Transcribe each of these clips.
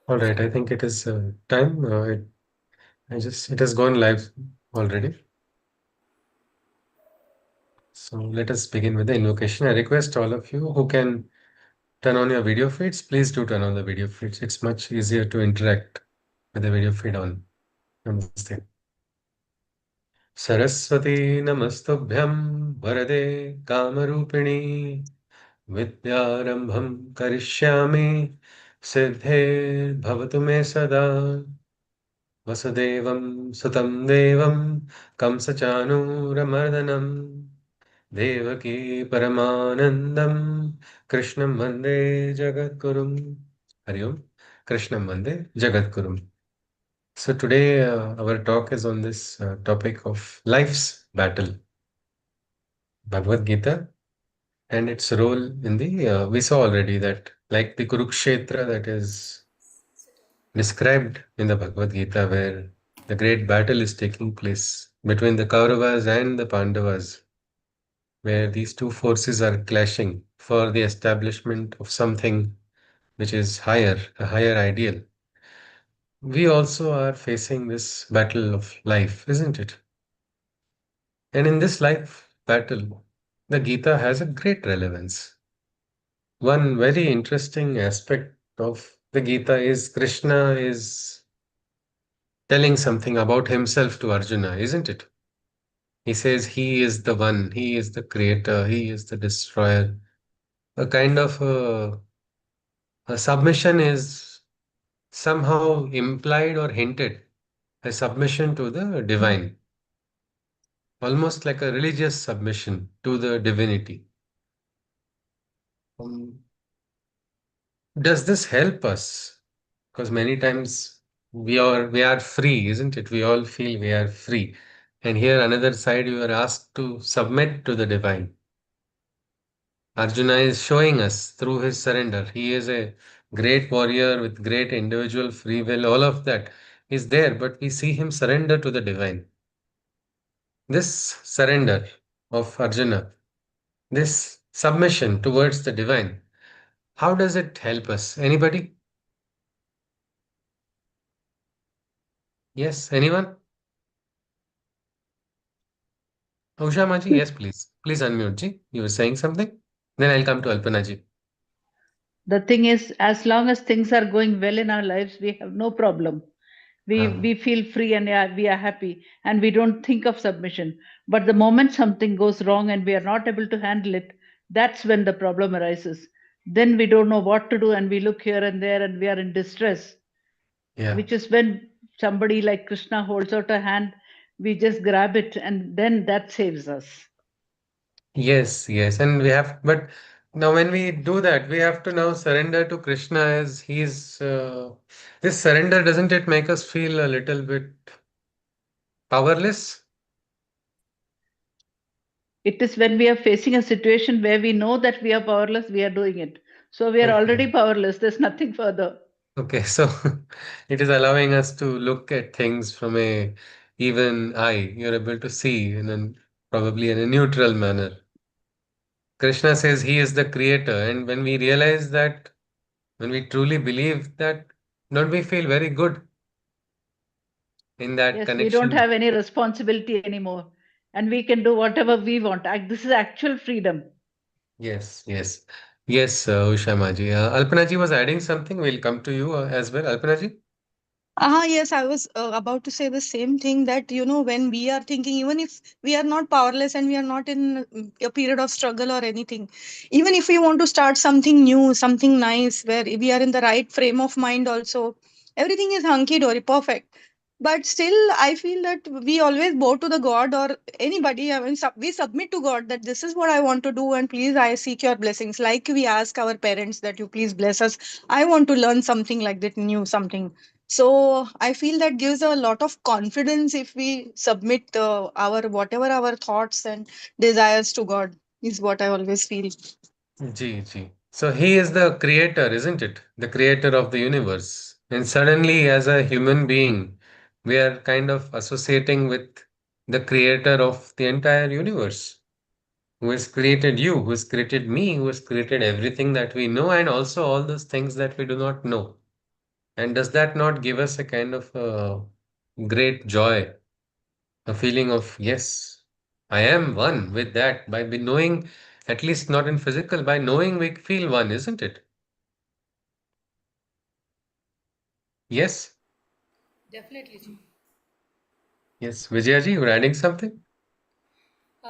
All right, I think it is time. It has gone live already. So let us begin with the invocation. I request all of you who can turn on your video feeds, please do turn on the video feeds. It's much easier to interact with the video feed on. Namaste. Saraswati नमस्तुभ्यं वरदे कामरूपिणी विद्यारम्भं करिष्यामि सिद्धिर्भवतु मे सदा वसुदेवं सुतं देवं कंसचाणूरमर्दनम् देवकी परमानन्दं कृष्णं वन्दे जगद्गुरुं हरि ओम कृष्णं वन्दे जगद्गुरुं. So today our talk is on this topic of life's battle, Bhagavad Gita, and its role in the. We saw already that, like the Kurukshetra that is described in the Bhagavad Gita, where the great battle is taking place between the Kauravas and the Pandavas, where these two forces are clashing for the establishment of something which is higher, a higher ideal. We also are facing this battle of life, isn't it? And in this life battle, the Gita has a great relevance. One very interesting aspect of the Gita is Krishna is telling something about himself to Arjuna, isn't it? He says he is the one, he is the creator, he is the destroyer. A kind of a submission is somehow implied or hinted, a submission to the divine, almost like a religious submission to the divinity. Um, does this help us? Because many times we are free, isn't it? We all feel we are free. And here another side you are asked to submit to the divine. Arjuna is showing us through his surrender. He is a great warrior with great individual free will. All of that is there, but we see him surrender to the divine. This surrender of Arjuna, this submission towards the divine, how does it help us? Anybody? Yes, anyone? Usha Maji, yes, please. Please unmute ji. You were saying something? Then I'll come to Alpana ji. The thing is, as long as things are going well in our lives, we have no problem. We Ah, feel free and we are happy and we don't think of submission. But the moment something goes wrong and we are not able to handle it, that's when the problem arises. Then we don't know what to do and we look here and there and we are in distress, yeah. which is when somebody like Krishna holds out a hand, we just grab it and then that saves us. Yes, yes. And we have, but now when we do that, we have to now surrender to Krishna as he's, this surrender, doesn't it make us feel a little bit powerless? It is when we are facing a situation where we know that we are powerless, we are doing it. So we are Okay. already powerless. There's nothing further. Okay. So it is allowing us to look at things from a even eye. You're able to see in a probably in a neutral manner. Krishna says he is the creator. And when we realize that, when we truly believe that, don't we feel very good in that Yes, we don't connection? have any responsibility anymore. And we can do whatever we want. This is actual freedom. Yes, yes. Yes, Usha Maji. Alpana ji was adding something. We'll come to you as well. Alpana ji? Yes, I was about to say the same thing that, when we are thinking, even if we are not powerless and we are not in a period of struggle or anything, even if we want to start something new, something nice, where we are in the right frame of mind, also, everything is hunky dory, perfect. But still, I feel that we always bow to the God or anybody. I mean, we submit to God that this is what I want to do, and please, I seek your blessings. Like we ask our parents that you please bless us. I want to learn something like that, new something, so I feel that gives a lot of confidence if we submit our whatever our thoughts and desires to God is what I always feel. Ji, ji. So he is the creator, isn't it? The creator of the universe. And suddenly, as a human being, we are kind of associating with the creator of the entire universe, who has created you, who has created me, who has created everything that we know, and also all those things that we do not know. And does that not give us a kind of great joy, a feeling of, yes, I am one with that by knowing, at least not in physical, by knowing we feel one, isn't it? Yes. Definitely, Ji. Yes. Vijayaji, you're adding something?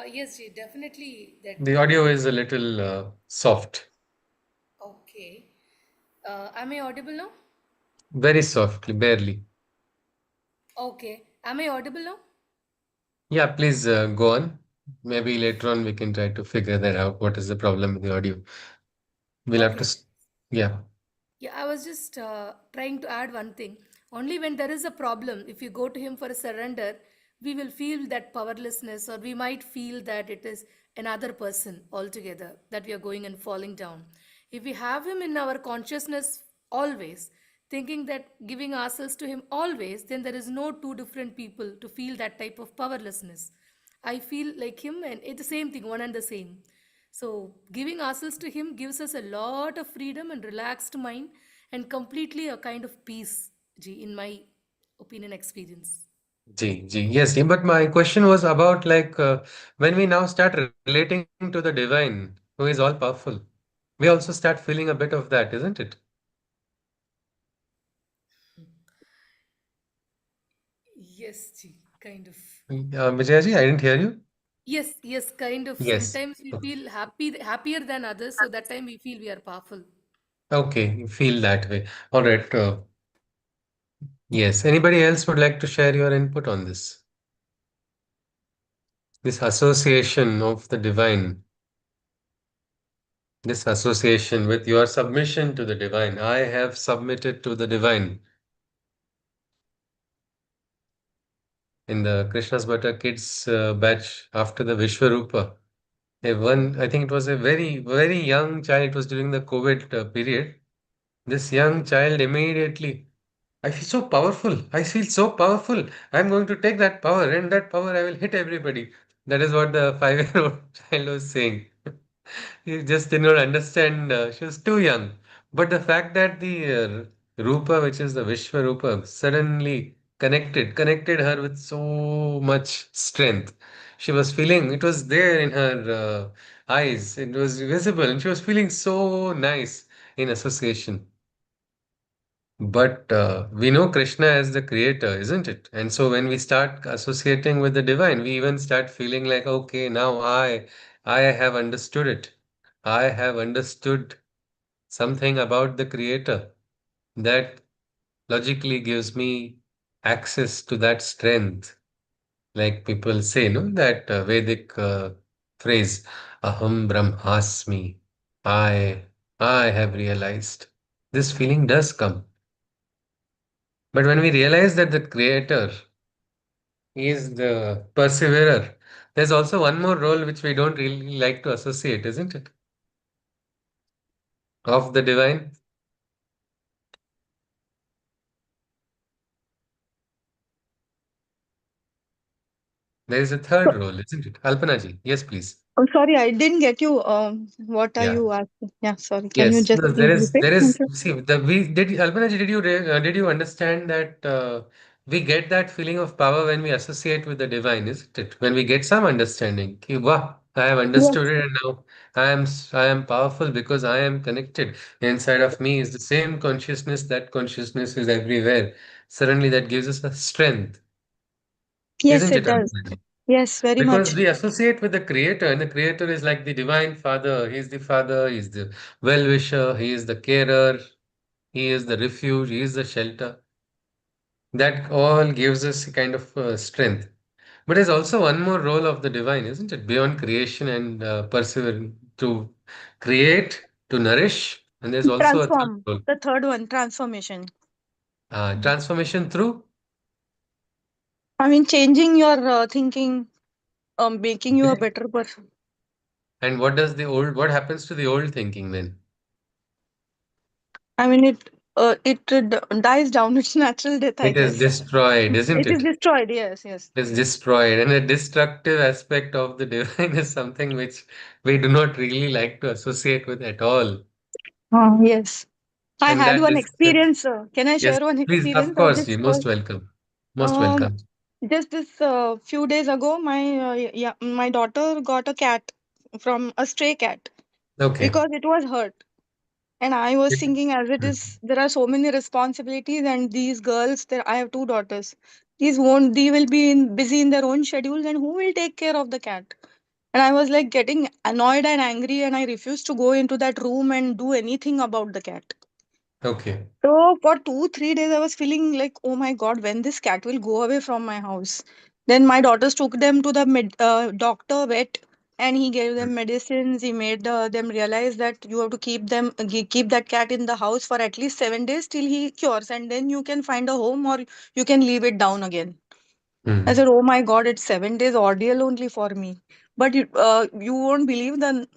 Yes, Ji, definitely that The audio is a little soft, okay. Am I audible now? very softly, barely. Okay. Am I audible now? Yeah, please go on. Maybe later on we can try to figure that out. What is the problem with the audio? We'll have to, Okay. yeah. Yeah, I was just trying to add one thing. Only when there is a problem, if you go to Him for a surrender, we will feel that powerlessness, or we might feel that it is another person altogether that we are going and falling down. If we have Him in our consciousness always, thinking that giving ourselves to Him always, then there is no two different people to feel that type of powerlessness. I feel like Him, and it's the same thing, one and the same. So, giving ourselves to Him gives us a lot of freedom and relaxed mind and completely a kind of peace, Ji, in my opinion, experience. Yes, but my question was about like when we now start relating to the divine who is all powerful, we also start feeling a bit of that, isn't it? Yes, Ji, kind of. Vijayaji, I didn't hear you. Yes, yes, kind of. Yes. Sometimes we feel happier than others, so that time we feel we are powerful. Okay, you feel that way. All right. Yes. Anybody else would like to share your input on this? This association of the divine, this association with your submission to the divine. I have submitted to the divine in the Krishna's Butter Kids batch after the Vishwarupa. I think it was a very, very young child. It was during the COVID period. This young child immediately, I feel so powerful. I feel so powerful. I'm going to take that power, and that power I will hit everybody. That is what the 5-year-old child was saying. He just did not understand. She was too young. But the fact that the Rupa, which is the Vishwa Rupa, suddenly connected her with so much strength. She was feeling, it was there in her eyes. It was visible, and she was feeling so nice in association. But we know Krishna as the creator, isn't it? And so when we start associating with the divine, we even start feeling like, okay, now I have understood it. I have understood something about the creator that logically gives me access to that strength. Like people say, no, that Vedic phrase, Aham Brahmasmi. I, I have realized. This feeling does come. But when we realize that the creator is the perseverer, there's also one more role which we don't really like to associate, isn't it? Of the divine. There is a third So, role, isn't it? Alpanaji, yes, please. I'm sorry, I didn't get you. What are Yeah. you asking? Yeah, sorry. Can you Yes, just no, please there repeat? is, see, Alpanaji, did you understand that we get that feeling of power when we associate with the divine, isn't it? When we get some understanding, ki, wow, I have Yes, understood it and now I am powerful because I am connected. Inside of me is the same consciousness, that consciousness is everywhere. Suddenly that gives us a strength, yes, isn't it it, does. Alpanaji? Yes, very Because much. we associate with the creator, and the creator is like the divine father. He's the father, he's the well-wisher, he is the carer, he is the refuge, he is the shelter. That all gives us a kind of strength. But there's also one more role of the divine, isn't it? Beyond creation and persevering to create, to nourish, and there's also a third Transform. role, The third one, transformation. transformation through. I mean, changing your thinking, making you a Okay. better person. And what happens to the old thinking then? I mean, it dies down. It's natural death, I It is guess. destroyed, isn't It is it? destroyed. Yes, yes. Is destroyed, and the destructive aspect of the divine is something which we do not really like to associate with at all. Yes. I And had that one is that. experience. Can I Yes, share one please, of experience? I course, just you're most welcome. Most um welcome. just this few days ago, yeah, my daughter got a cat from a stray cat Okay. because it was hurt. And I was It- thinking, as it Mhm. is, there are so many responsibilities, and these girls, there I have two daughters. These won't, they will be busy in their own schedules, and who will take care of the cat? And I was like getting annoyed and angry, and I refused to go into that room and do anything about the cat. Okay. So for 2, 3 days, I was feeling like, oh my God, when this cat will go away from my house. Then my daughters took them to the doctor, vet, and he gave them medicines. He made them realize that you have to keep that cat in the house for at least 7 days till he cures, and then you can find a home or you can leave it down again. I Hmm. said, oh my God, it's 7 days ordeal only for me. But you won't believe the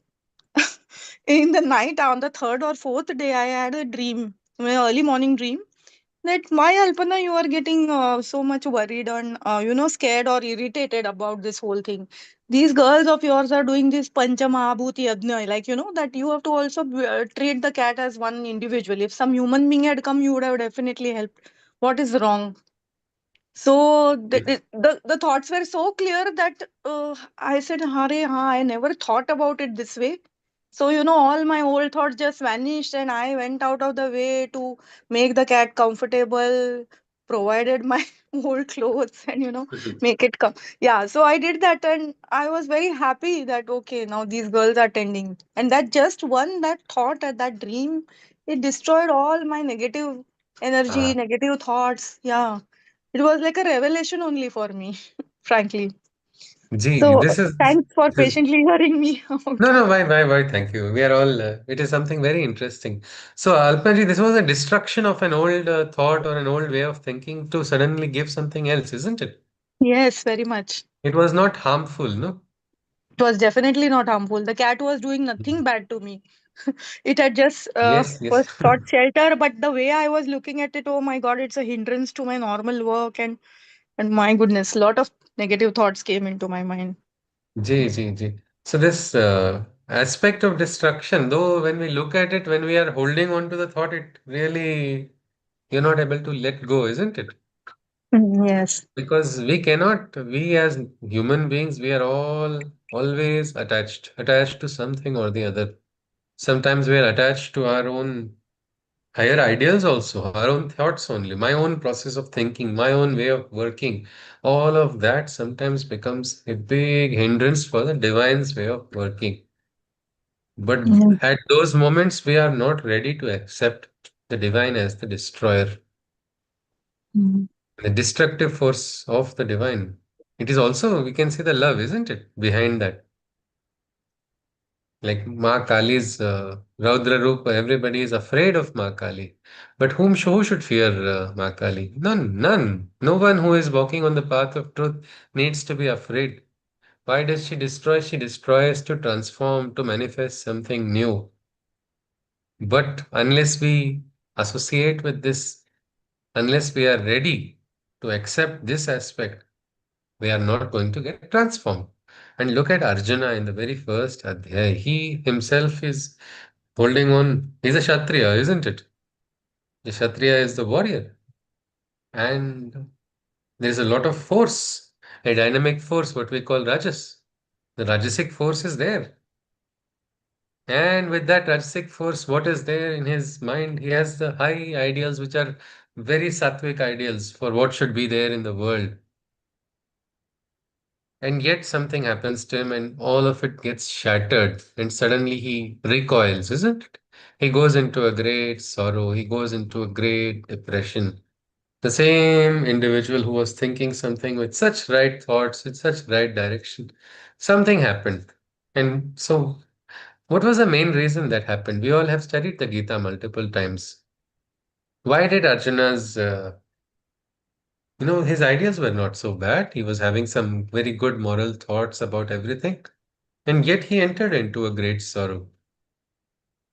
in the night on the third or fourth day, I had a dream, an early morning dream that why Alpana you are getting so much worried and scared or irritated about this whole thing. These girls of yours are doing this Panchamahabhuti Yajna, like that you have to also treat the cat as one individual. If some human being had come, you would have definitely helped. What is wrong? So the thoughts were so clear that I said, Hare, ha, I never thought about it this way. So, all my old thoughts just vanished, and I went out of the way to make the cat comfortable, provided my old clothes, and, make it come. Yeah, so I did that, and I was very happy that, okay, now these girls are tending. And that just one, that thought, that dream, it destroyed all my negative energy, Ah, negative thoughts. Yeah, it was like a revelation only for me, frankly. gee, So this is thanks for this. patiently hearing me out. No, no, why? Thank you. We are all. It is something very interesting. So, Alpanji, this was a destruction of an old thought or an old way of thinking to suddenly give something else, isn't it? Yes, very much. It was not harmful, no? It was definitely not harmful. The cat was doing nothing bad to me. It had just Yes, yes. first sought shelter, but the way I was looking at it, oh my God, it's a hindrance to my normal work, and my goodness, a lot of negative thoughts came into my mind. Gee. So this aspect of destruction, though, when we look at it, when we are holding on to the thought, it really you're not able to let go, isn't it? Yes. Because we as human beings, we are all always attached to something or the other. Sometimes we are attached to our own higher ideals also, our own thoughts only, my own process of thinking, my own way of working. All of that sometimes becomes a big hindrance for the divine's way of working. But Yes. at those moments, we are not ready to accept the divine as the destroyer, Mm. the destructive force of the divine. It is also, we can see the love, isn't it, behind that? Like Ma Kali's Raudra Rupa, everybody is afraid of Ma Kali. But who should fear Ma Kali? None. No one who is walking on the path of truth needs to be afraid. Why does she destroy? She destroys to transform, to manifest something new. But unless we associate with this, unless we are ready to accept this aspect, we are not going to get transformed. And look at Arjuna in the very first adhyaya. He himself is holding on. He's a Kshatriya, isn't it? The Kshatriya is the warrior. And there's a lot of force, a dynamic force, what we call Rajas. The Rajasic force is there. And with that Rajasic force, what is there in his mind? He has the high ideals, which are very sattvic ideals for what should be there in the world. And yet something happens to him and all of it gets shattered. And suddenly he recoils, isn't it? He goes into a great sorrow. He goes into a great depression. The same individual who was thinking something with such right thoughts, with such right direction, something happened. And so, what was the main reason that happened? We all have studied the Gita multiple times. Why did Arjuna's, his ideas were not so bad. He was having some very good moral thoughts about everything. And yet he entered into a great sorrow.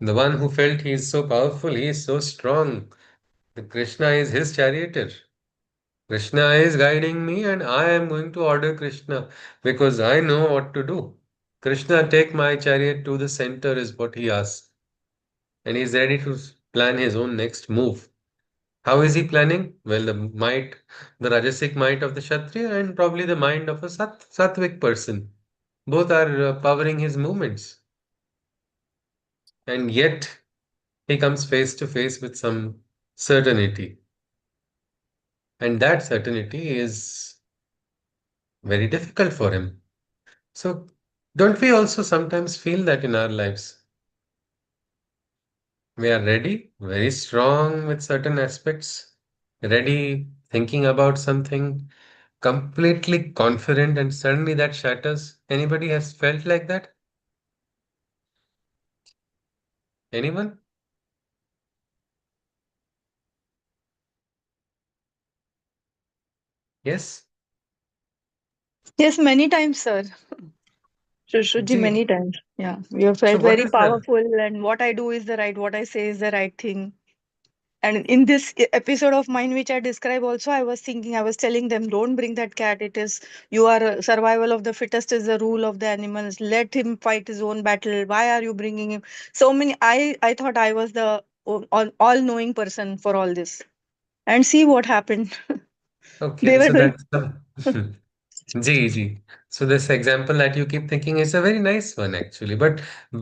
The one who felt he is so powerful, he is so strong. The Krishna is his charioteer. Krishna is guiding me, and I am going to order Krishna because I know what to do. Krishna, take my chariot to the center, is what he asks. And he's ready to. plan his own next move. How is he planning? Well, the Rajasic might of the Kshatriya and probably the mind of a Sattvic person. Both are powering his movements. And yet, he comes face to face with some certainty. And that certainty is very difficult for him. So, don't we also sometimes feel that in our lives? We are ready, very strong with certain aspects, ready thinking about something, completely confident, and suddenly that shatters. Anybody has felt like that? Anyone? Yes? Yes, many times, sir. Shushruji, Gee, many times. Yeah, we have so felt what very is the powerful, and what I do is the right, what I say is the right thing. And in this episode of mine, which I describe also, I was thinking, I was telling them, don't bring that cat. It is, you are, survival of the fittest is the rule of the animals. Let him fight his own battle. Why are you bringing him? So many, I thought I was the all knowing person for all this. And see what happened. They okay? were So very, that's Ji. So this example that you keep thinking is a very nice one actually. But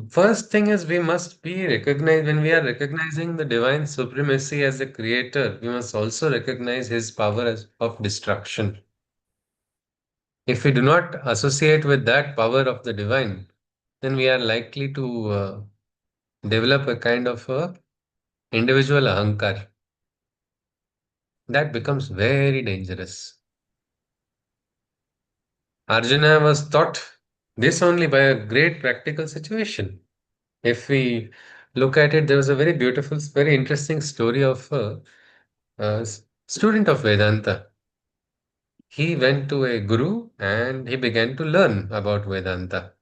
first thing is we must be recognized when we are recognizing the divine supremacy as a creator, we must also recognize his power as of destruction. If we do not associate with that power of the divine, then we are likely to develop a kind of a individual ahankar. That becomes very dangerous. Arjuna was taught this only by a great practical situation. If we look at it, there was a very beautiful, very interesting story of a student of Vedanta. He went to a guru and he began to learn about Vedanta.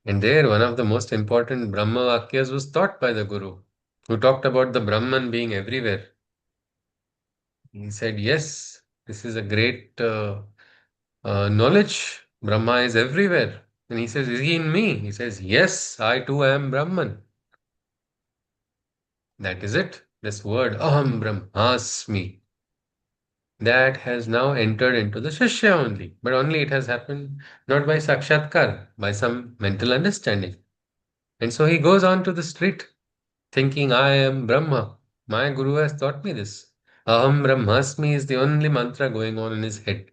And there, one of the most important Brahma Vakyas was taught by the guru, who talked about the Brahman being everywhere. He said, yes, this is a great knowledge. Brahma is everywhere. And he says, is he in me? He says, yes, I too am Brahman. That is it. This word, Aham Brahmasmi, that has now entered into the Shishya only. But only it has happened not by Sakshatkar, by some mental understanding. And so he goes on to the street thinking, I am Brahma. My guru has taught me this. Aham Brahmasmi is the only mantra going on in his head.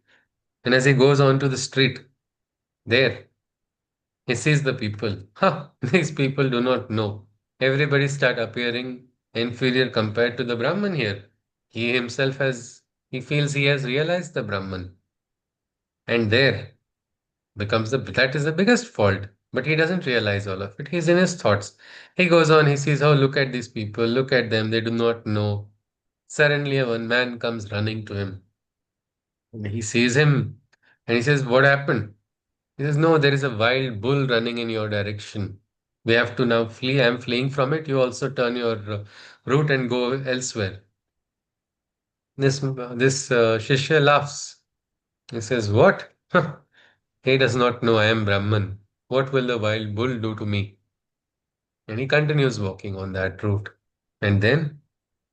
And as he goes on to the street, there, he sees the people. Ha! These people do not know. Everybody start appearing inferior compared to the Brahman here. He himself he feels he has realized the Brahman. And there that is the biggest fault. But he doesn't realize all of it. He's in his thoughts. He goes on, he sees, oh, look at these people, look at them, they do not know. Suddenly, a one man comes running to him. And he sees him and he says, what happened? He says, no, there is a wild bull running in your direction. We have to now flee. I'm fleeing from it. You also turn your route and go elsewhere. This Shishya laughs. He says, what? He does not know I am Brahman. What will the wild bull do to me? And he continues walking on that route. And then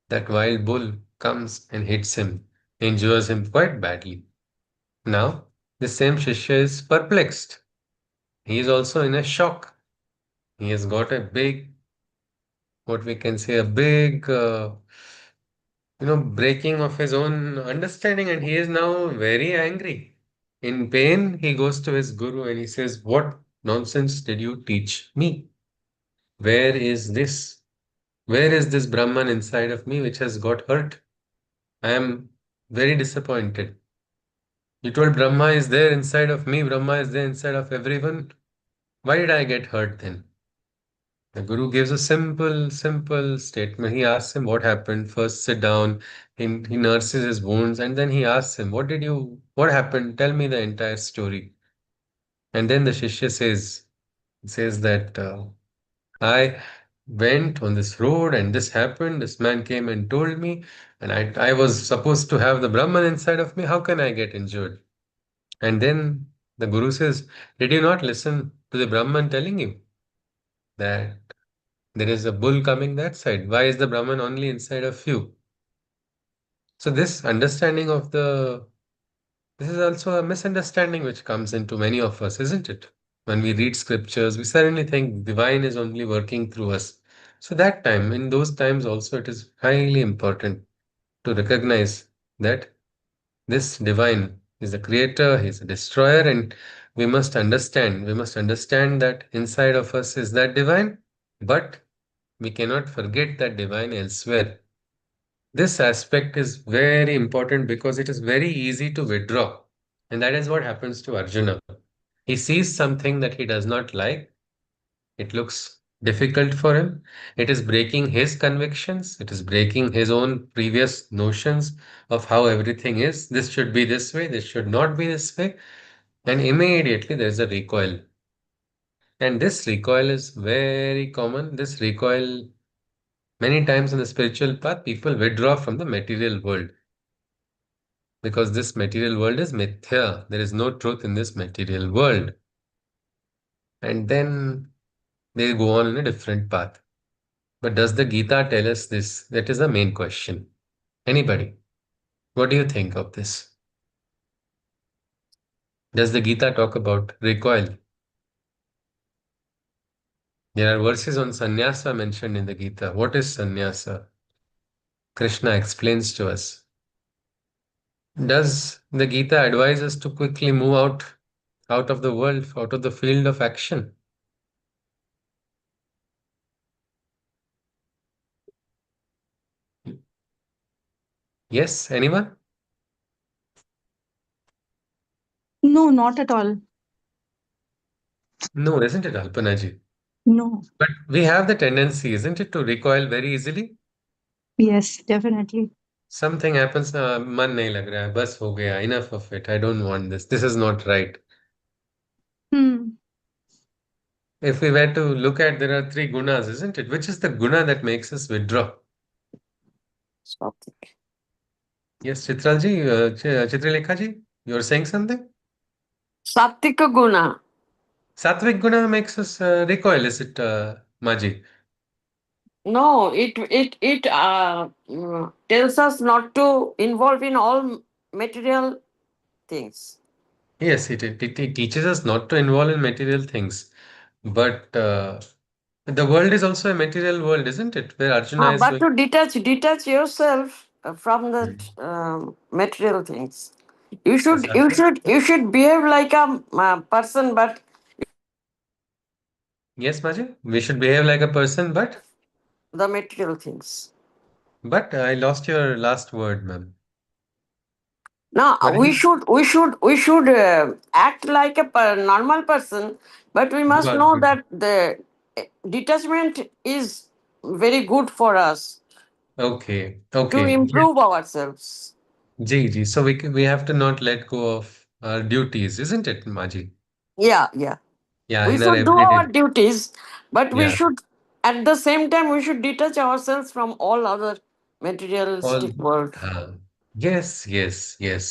that wild bull comes and hits him, injures him quite badly. Now, the same Shishya is perplexed. He is also in a shock. He has got a big, what we can say, a big, breaking of his own understanding, and he is now very angry. In pain, he goes to his guru and he says, what nonsense did you teach me? Where is this? Where is this Brahman inside of me which has got hurt? I am very disappointed. You told Brahma is there inside of me, Brahma is there inside of everyone. Why did I get hurt then? The Guru gives a simple statement. He asks him what happened. First, sit down. He nurses his wounds and then he asks him, what happened? Tell me the entire story. And then the Shishya says that I went on this road and this happened. This man came and told me, and I was supposed to have the Brahman inside of me. How can I get injured? And then the Guru says, did you not listen to the Brahman telling you that? There is a bull coming that side. Why is the Brahman only inside of you? So this understanding of this is also a misunderstanding which comes into many of us, isn't it? When we read scriptures, we suddenly think divine is only working through us. So that time, in those times also, it is highly important to recognize that this divine is a creator, he's a destroyer, and we must understand that inside of us is that divine, but we cannot forget that divine elsewhere. This aspect is very important because it is very easy to withdraw. And that is what happens to Arjuna. He sees something that he does not like. It looks difficult for him. It is breaking his convictions. It is breaking his own previous notions of how everything is. This should be this way. This should not be this way. And immediately there is a recoil. And this recoil is very common. This recoil, many times in the spiritual path, people withdraw from the material world because this material world is mithya. There is no truth in this material world. And then they go on in a different path. But does the Gita tell us this? That is the main question. Anybody? What do you think of this? Does the Gita talk about recoil? There are verses on sannyasa mentioned in the Gita. What is sannyasa? Krishna explains to us. Does the Gita advise us to quickly move out of the world, out of the field of action? Yes, anyone? No, not at all. No, isn't it, Alpanaji? No. But we have the tendency, isn't it, to recoil very easily? Yes, definitely. Something happens, मन नहीं लग रहा है, बस हो गया, enough of it. I don't want this. This is not right. Hmm. If we were to look at, there are three gunas, isn't it? Which is the guna that makes us withdraw? Sattvic. Yes, Chitralji, Chitralekha you are saying something? Sattvika guna. Sattvic guna makes us recoil, is it, Maji? No, it tells us not to involve in all material things. Yes, it teaches us not to involve in material things. But the world is also a material world, isn't it? Where Arjuna is But doing. to detach yourself from the Hmm. material things. Yes, Arjuna. You should behave like a person, but Yes, Maji. We should behave like a person, the material things. but I lost your last word, ma'am. Now What did you? we should act like a normal person, but we Do must our know good. that the detachment is very good for us Okay, to okay. Yes. improve ourselves. Ji. So we have to not let go of our duties, isn't it, Maji? Yeah. Yeah, We in our should do everyday. our duties, but we Yeah, should at the same time we should detach ourselves from all other all. materialistic world. Yes.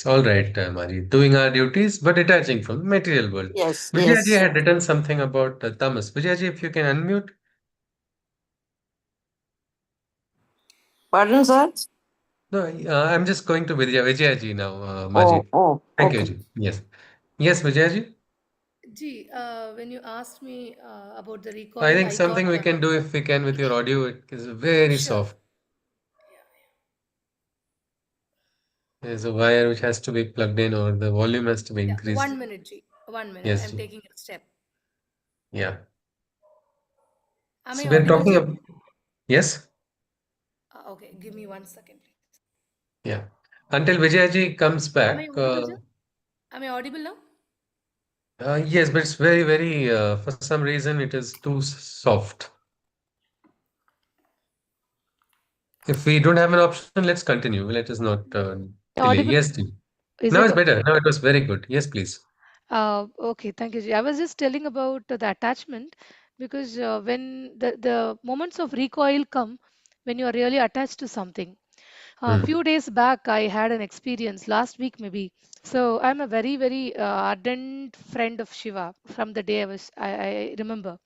All right, Maji. Doing our duties, but detaching from the material world. Yes, Vijayaji yes. had written something about tamas. Vijayaji, if you can unmute. Pardon, sir? No, I'm just going to Vijayaji now, Maji. Thank you, Okay. Ji. Yes. Yes, Vijayaji. Gee, when you asked me about the I recoil, think I something got we can do if we can with your audio. It is very sure. soft. There's a wire which has to be plugged in, or the volume has to be Yeah, increased. 1 minute, G. 1 minute. Yes, I'm Ji. taking a step. Yeah. Am I So we're audible, talking G? about, yes, Okay, give me 1 second, please. yeah. Until Vijayaji comes Am I back, audible, G? Am I audible now? yes, but it's very, for some reason, it is too soft. If we don't have an option, let's continue. Let us not delay. Audible? Yes, Ji. Is Now it? it's better. Now it was very good. Yes, please. Okay, thank you, Ji. I was just telling about the attachment because when the moments of recoil come when you are really attached to something. A Hmm. few days back, I had an experience last week, maybe. So I'm a very ardent friend of Shiva from the day I remember.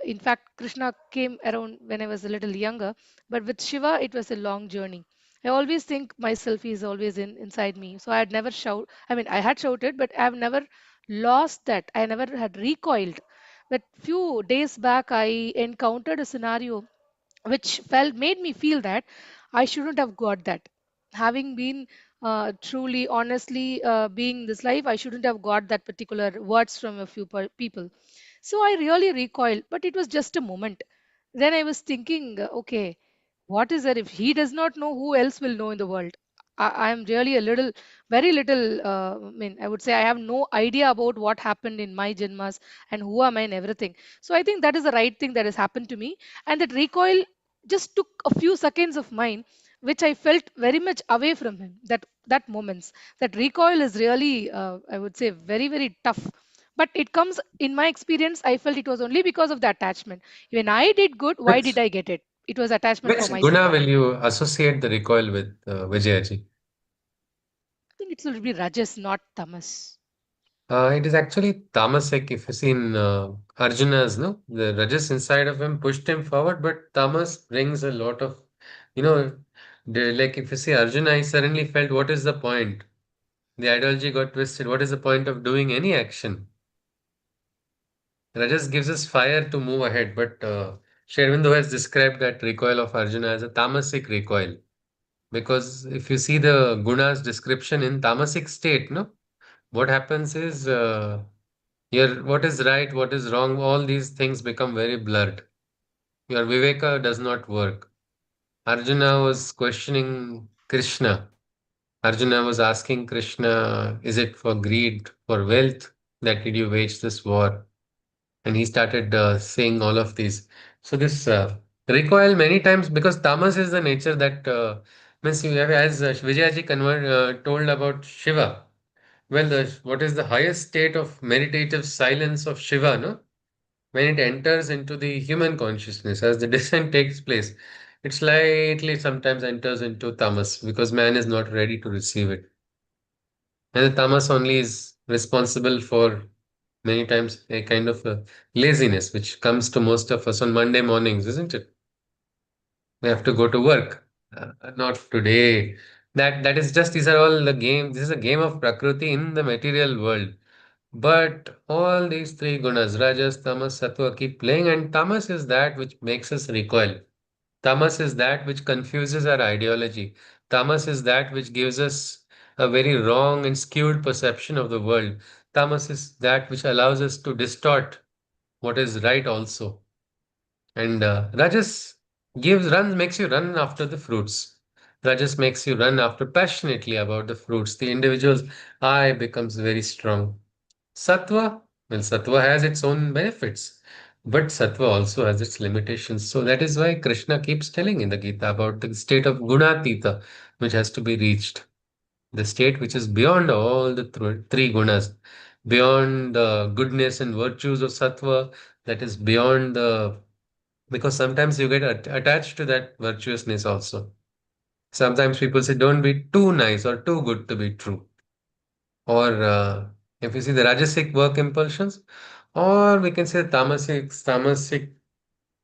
In fact, Krishna came around when I was a little younger, but with Shiva, it was a long journey. I always think myself is always inside me. So I had never shout. I mean, I had shouted, but I've never lost that. I never had recoiled. But few days back, I encountered a scenario which felt made me feel that I shouldn't have got that. Having been truly, honestly being this life, I shouldn't have got that particular words from a few people. So I really recoiled, but it was just a moment. Then I was thinking, okay, what is that if he does not know, who else will know in the world? I am really a little, very little. I mean, I would say I have no idea about what happened in my janmas and who am I and everything. So I think that is the right thing that has happened to me, and that recoil just took a few seconds of mine, which I felt very much away from him. That moments, that recoil is really, I would say, very very tough. But it comes in my experience. I felt it was only because of the attachment. When I did good, why did Which I get it? It was attachment for which myself. guna will you associate the recoil with, Vijayaji? I think it will be Rajas, not Tamas. It is actually tamasic. If you see in Arjuna's, no, the Rajas inside of him pushed him forward, but tamas brings a lot of, you know, like if you see Arjuna, he suddenly felt, what is the point? The ideology got twisted. What is the point of doing any action? Rajas gives us fire to move ahead, but Shervindo has described that recoil of Arjuna as a tamasic recoil. Because if you see the gunas description in tamasic state, no, what happens is your what is right, what is wrong, all these things become very blurred. Your viveka does not work. Arjuna was questioning Krishna. Arjuna was asking Krishna, is it for greed, for wealth that did you wage this war? And he started saying all of these. So this recoil many times because tamas is the nature that means you have, as Vijayaji told about Shiva. Well, what is the highest state of meditative silence of Shiva? No, when it enters into the human consciousness as the descent takes place, it slightly sometimes enters into tamas because man is not ready to receive it, and the tamas only is responsible for many times a kind of a laziness which comes to most of us on Monday mornings, isn't it? We have to go to work. Not today. That is just these are all the game. This is a game of Prakriti in the material world. But all these three gunas, Rajas, Tamas, Sattva, keep playing, and Tamas is that which makes us recoil. Tamas is that which confuses our ideology. Tamas is that which gives us a very wrong and skewed perception of the world. Tamas is that which allows us to distort what is right also. And Rajas makes you run after the fruits. Rajas makes you run after passionately about the fruits. The individual's eye becomes very strong. Sattva, well, Sattva has its own benefits, but Sattva also has its limitations. So that is why Krishna keeps telling in the Gita about the state of Gunatita, which has to be reached. The state which is beyond all the three gunas, beyond the goodness and virtues of Sattva, that is beyond the because sometimes you get attached to that virtuousness also. Sometimes people say, don't be too nice or too good to be true. Or if you see the Rajasic work impulsions, or we can say tamasic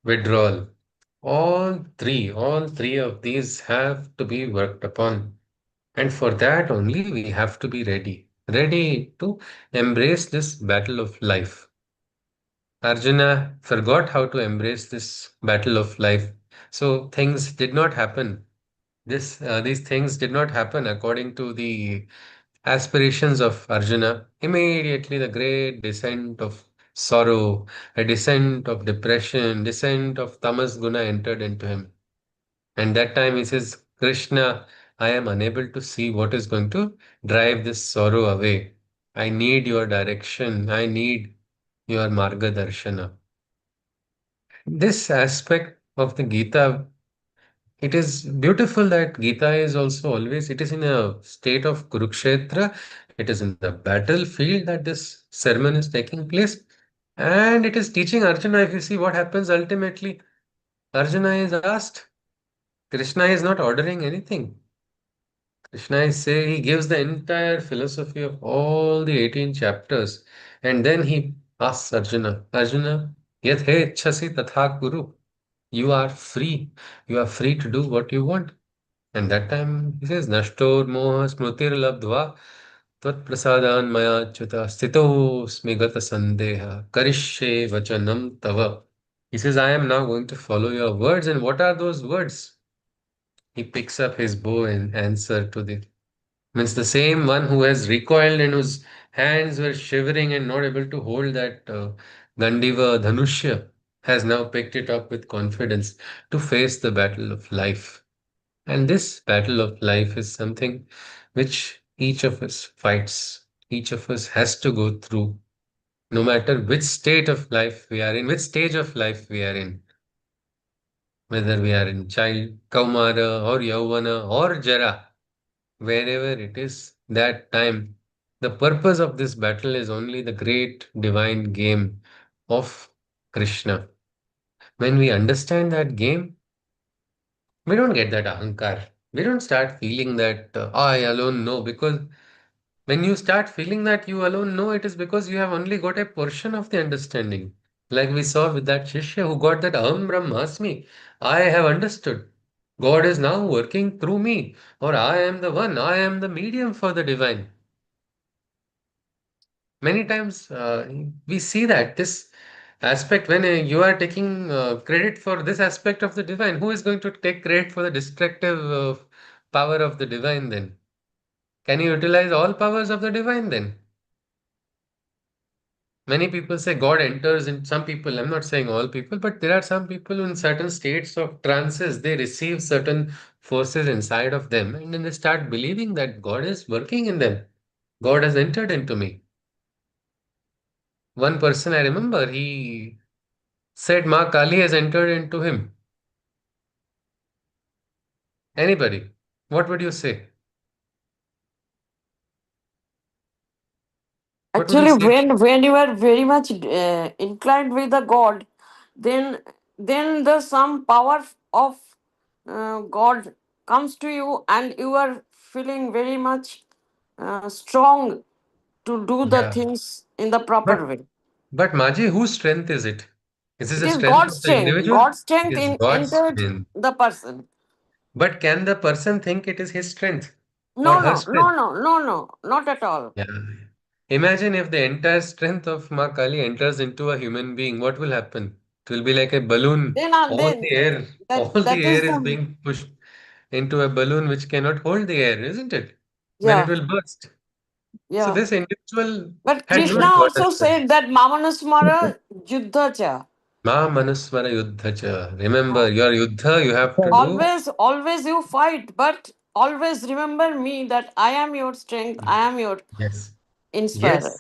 withdrawal. All three of these have to be worked upon. And for that only, we have to be ready, ready to embrace this battle of life. Arjuna forgot how to embrace this battle of life. So things did not happen. These things did not happen according to the aspirations of Arjuna. Immediately, the great descent of sorrow, a descent of depression, descent of tamas guna entered into him. And that time he says, Krishna, I am unable to see what is going to drive this sorrow away. I need your direction. I need your marga darshana. This aspect of the Gita, it is beautiful that Gita is also always, it is in a state of Kurukshetra. It is in the battlefield that this sermon is taking place. And it is teaching Arjuna, if you see what happens ultimately, Arjuna is asked, Krishna is not ordering anything. Krishna is saying, he gives the entire philosophy of all the 18 chapters. And then he asks Arjuna, Arjuna, Yat he chasi tatha kuru. You are free. You are free to do what you want. And that time he says, Nashtor moha smrutir labdva tvat prasadan maya chuta stito smigata sandeha karishye vachanam tava. He says, I am now going to follow your words. And what are those words? He picks up his bow and answer to the means the same one who has recoiled and whose hands were shivering and not able to hold that Gandiva Dhanushya has now picked it up with confidence to face the battle of life. And this battle of life is something which each of us fights, each of us has to go through, no matter which state of life we are in, which stage of life we are in, whether we are in child, Kaumara, or Yauvana, or Jara, wherever it is, that time. The purpose of this battle is only the great divine game of Krishna. When we understand that game, we don't get that ahankar. We don't start feeling that I alone know, because when you start feeling that you alone know, it is because you have only got a portion of the understanding. Like we saw with that Shishya who got that Aham Brahmasmi. I have understood. God is now working through me, or I am the one, I am the medium for the divine. Many times we see that this aspect, when you are taking credit for this aspect of the divine, who is going to take credit for the destructive power of the divine then? Can you utilize all powers of the divine then? Many people say God enters in some people, I'm not saying all people, but there are some people in certain states of trances, they receive certain forces inside of them and then they start believing that God is working in them. God has entered into me. One person I remember, he said Ma Kali has entered into him. Anybody? What would you say? What would you Actually, say? when you are very much inclined with the God, then the some power of God comes to you, and you are feeling very much strong to do the Yeah. things in the But proper way. but Maji, whose strength is it? Is this It the is strength God's of the strength. individual? God's It strength is in God's entered strength. the person. But can the person think it is his strength or No, her no, no, strength? no, no, no, not at all. Yeah. Imagine if the entire strength of Ma Kali enters into a human being, what will happen? It will be like a balloon. All Then the air, all the that is air is the being pushed into a balloon which cannot hold the air, isn't it? Then it yeah, will burst. So yeah. this individual But had Krishna not got a also strength. said that Mamanusmara Yuddha cha. Ma manusmara yuddha cha. Remember, your yuddha you have to do. Always you fight, but always remember me that I am your strength, I am your Yes. inspirer.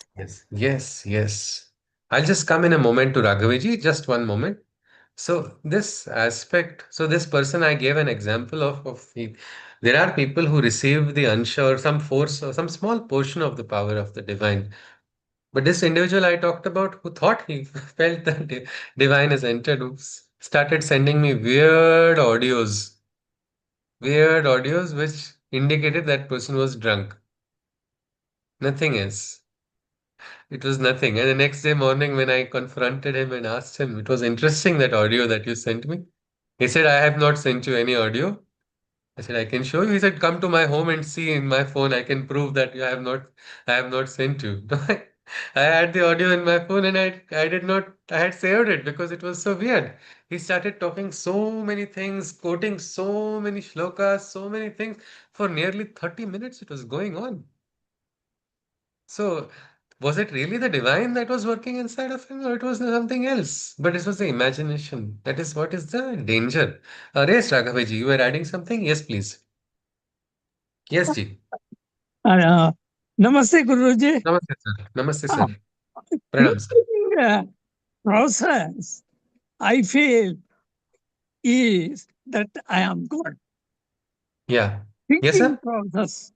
Yes, yes. I'll just come in a moment to Raghaviji, just one moment. So this aspect, so this person I gave an example there are people who receive the ansha or some force or some small portion of the power of the divine. But this individual I talked about who thought he felt that divine has entered, started sending me weird audios which indicated that person was drunk. Nothing else. It was nothing. And the next day morning, when I confronted him and asked him, it was interesting that audio that you sent me. He said, I have not sent you any audio. I said, I can show you. He said, come to my home and see in my phone. I can prove that I have not sent you. I had the audio in my phone and I did not, I had saved it because it was so weird. He started talking so many things, quoting so many shlokas, so many things. For nearly 30 minutes, it was going on. So, was it really the divine that was working inside of him, or it was something else? But it was the imagination. That is what is the danger. Yes, Raghaviji, you were adding something? Yes, please. Yes, Ji. Uh, Namaste, Guruji. Namaste, sir. Namaste, sir. Ah, Pranam, sir. thinking process, I feel, is that I am God. Yeah. Yes, Thinking sir. process,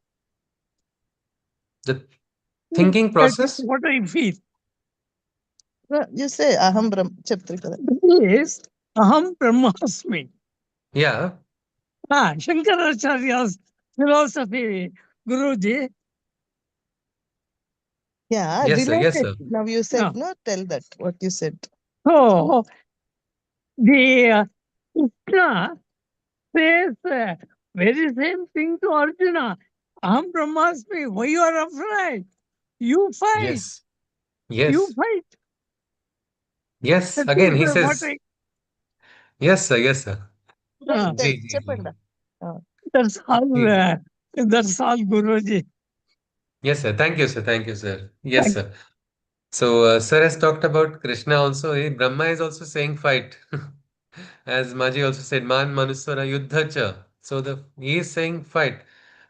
The thinking that is process. what I feel. Just say Aham Brahm చెప్తారు కదా. Is Aham Brahmasmi. Yeah. Shankaracharya's philosophy, Guruji. Yeah, Yes, sir. Yes, related. sir. Now you said Yeah. no, tell that what you said. So the Krishna says very same thing to Arjuna. Aham Brahmasmi, why you are afraid? You fight, Yes. you Yes. fight. Yes. That Again, is he what says, I. yes, sir. Yes, sir. Right, Ji, right. ji, ji. Chepanda. That's all. Ji. That's all, Guruji. Yes, sir. Thank you, sir. Thank you, sir. Yes, Thank sir. So, sir has talked about Krishna also. Brahma is also saying fight. As Maji also said, Man Manuswara Yuddha Cha. So he is saying fight.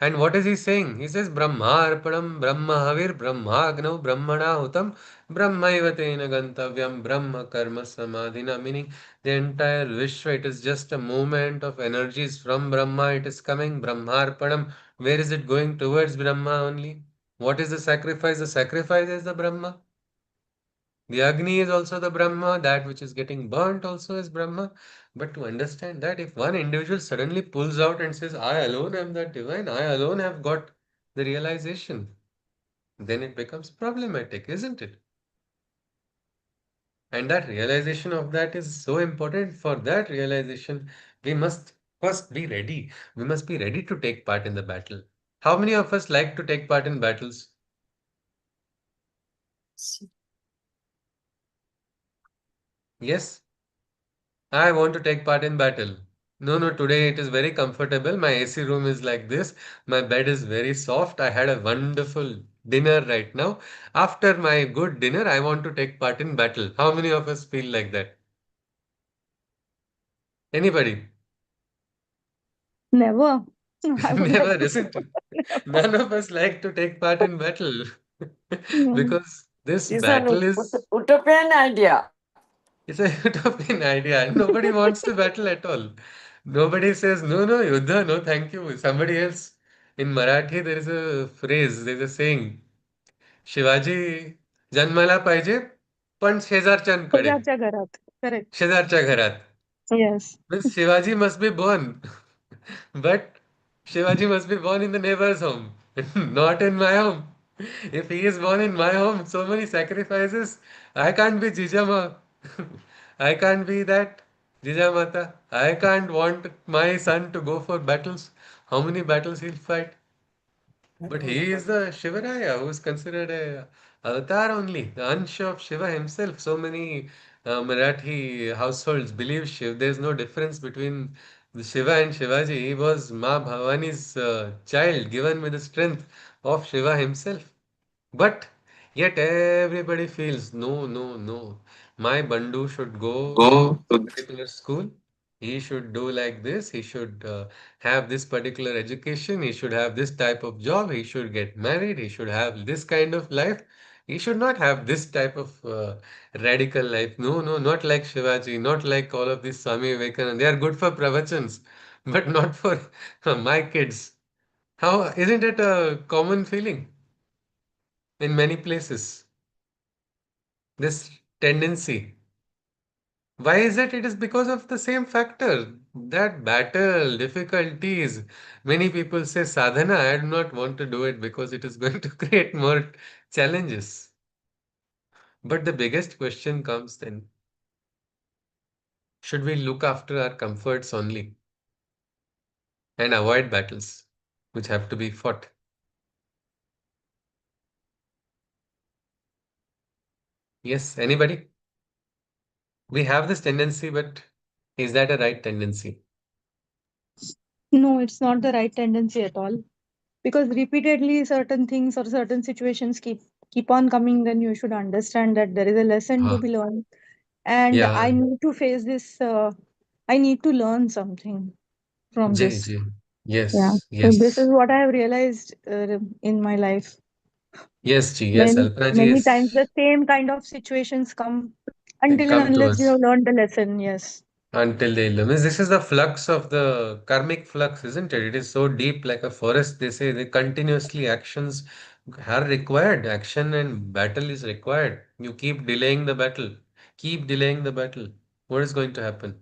And what is he saying? He says Brahma Arpanam Brahma Havir Brahma Agnav Brahmana Hutam Brahmaiva Tena Gantavyam Brahma Karma Samadhina. Meaning the entire Vishwa, it is just a movement of energies from Brahma. It is coming Brahmarpanam. Where is it going? Towards Brahma only. What is the sacrifice? The sacrifice is the Brahma. The Agni is also the Brahma, that which is getting burnt also is Brahma. But to understand that, if one individual suddenly pulls out and says, I alone am the divine, I alone have got the realization, then it becomes problematic, isn't it? And that realization of that is so important. For that realization, we must first be ready. We must be ready to take part in the battle. How many of us like to take part in battles? Yes? I want to take part in battle. No, no, today it is very comfortable. My AC room is like this. My bed is very soft. I had a wonderful dinner right now. After my good dinner, I want to take part in battle. How many of us feel like that? Anybody? Never. I would like Never, to say isn't it? never. None of us like to take part in battle Mm. because this It's an battle is utopian idea. it's a utopian idea. Nobody wants to battle at all. Nobody says, no, no, Yuddha, no, thank you. Somebody else. In Marathi, there is a phrase, there is a saying, Shivaji जन्माला पाहिजे, पण शेजारच्यांकडे, शेजारच्या घरात. Correct. शेजारच्या घरात. Yes. Means Shivaji must be born, but Shivaji must be born in the neighbor's home, not in my home. If he is born in my home, so many sacrifices. I can't be Jijama. I can't be that Jijamata. I can't want my son to go for battles. How many battles he'll fight? But he is the Shivaraya who is considered a avatar only, the Ansh of Shiva himself. So many Marathi households believe Shiv. There is no difference between the Shiva and Shivaji. He was Ma Bhavani's child, given with the strength of Shiva himself. But yet everybody feels no, no, no. My Bandu should go to Go. this particular school. He should do like this. He should have this particular education. He should have this type of job. He should get married. He should have this kind of life. He should not have this type of radical life. No, no, not like Shivaji, not like all of these Swami Vivekananda. They are good for pravachans, but not for my kids. How isn't it a common feeling in many places? This tendency. Why is it? It is because of the same factor. That battle, difficulties. Many people say sadhana. I do not want to do it because it is going to create more challenges. But the biggest question comes then, should we look after our comforts only and avoid battles which have to be fought? Yes, anybody? We have this tendency, but is that a right tendency? No, it's not the right tendency at all. Because repeatedly certain things or certain situations keep on coming, then you should understand that there is a lesson to Ah, be learned. And yeah, I need to face this. I need to learn something from J, this. J. Yeah. Yes, So this is yes. what I have realized in my life. Yes, Ji. Yes, Many Alpana ji many is times the same kind of situations come and until and come to unless you us have learned the lesson. Yes. until they illuminate. Means this is the flux of the karmic flux, isn't it? It is so deep, like a forest. They say they continuously actions are required. Action and battle is required. You keep delaying the battle, keep delaying the battle. What is going to happen?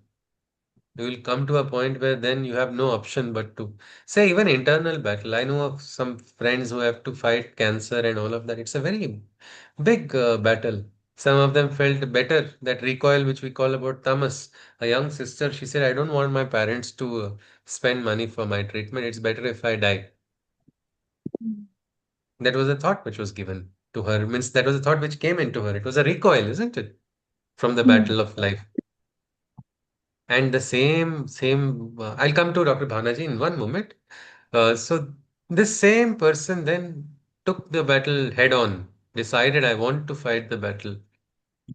You will come to a point where then you have no option but to say even internal battle. I know of some friends who have to fight cancer and all of that. It's a very big battle. Some of them felt better, that recoil which we call about tamas. A young sister, she said, I don't want my parents to spend money for my treatment. It's better if I die. That was a thought which was given to her. Means that was a thought which came into her. It was a recoil, isn't it? From the Hmm. battle of life. And the same, I'll come to Dr. Bhanaji in one moment. So this same person then took the battle head on, decided I want to fight the battle,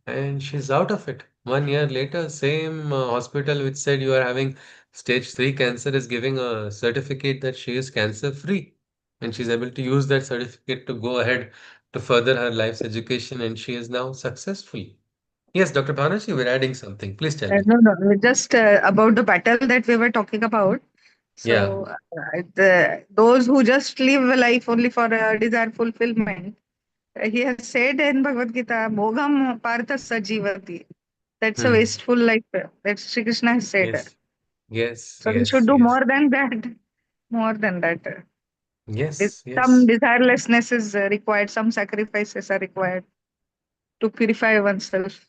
and she's out of it. 1 year later, same hospital which said you are having stage 3 cancer is giving a certificate that she is cancer free. And she's able to use that certificate to go ahead to further her life's education, and she is now successful. Yes, Dr. Bhanaji, we're adding something. Please tell me. No, no, just about the battle that we were talking about. Yeah. So, those who just live a life only for desire fulfillment, he has said in Bhagavad Gita, Bhogam Partha Sajivati. That's a Hmm. wasteful life. That Sri Krishna has said. Yes. Yes. So we Yes. should do Yes. more than that. More than that. Yes. Some Yes. desirelessness is required. Some sacrifices are required to purify oneself.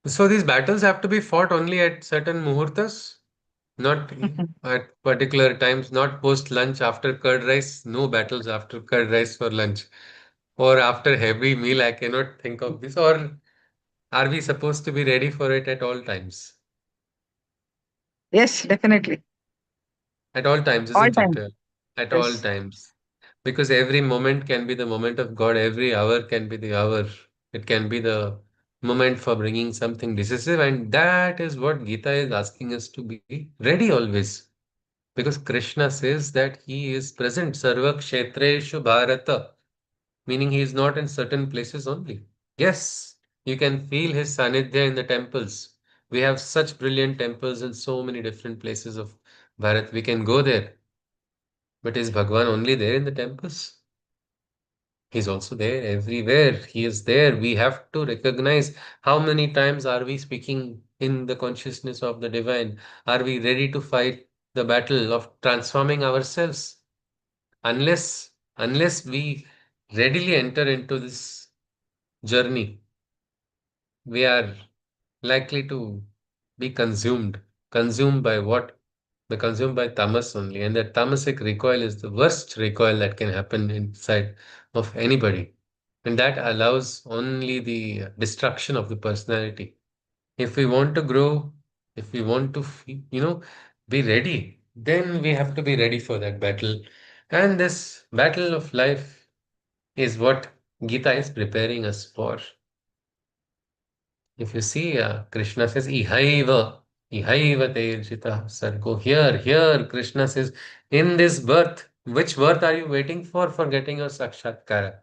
So these battles have to be fought only at certain muhurtas, not at particular times, not post lunch after curd rice. No battles after curd rice for lunch or after heavy meal. I cannot think of this. Or are we supposed to be ready for it at all times? Yes, definitely. At all times, All isn't it? time. At all Yes. times. Because every moment can be the moment of God, every hour can be the hour. It can be the moment for bringing something decisive, and that is what Gita is asking us to be ready always. Because Krishna says that he is present, Sarva Kshetreshu Bharata, meaning he is not in certain places only. Yes, you can feel his sanidhya in the temples. We have such brilliant temples in so many different places of Bharat. We can go there. But is Bhagwan only there in the temples? He's also there everywhere. He is there. We have to recognize how many times are we speaking in the consciousness of the divine? Are we ready to fight the battle of transforming ourselves? Unless we readily enter into this journey, we are likely to be consumed. Consumed by what? The consumed by tamas only. And that tamasic recoil is the worst recoil that can happen inside of anybody. And that allows only the destruction of the personality. If we want to grow, if we want to, be ready, then we have to be ready for that battle. And this battle of life is what Gita is preparing us for. If you see, Krishna says, Ihaiva Tejita Sargo. Here, Krishna says, in this birth, which birth are you waiting for getting your Sakshatkara?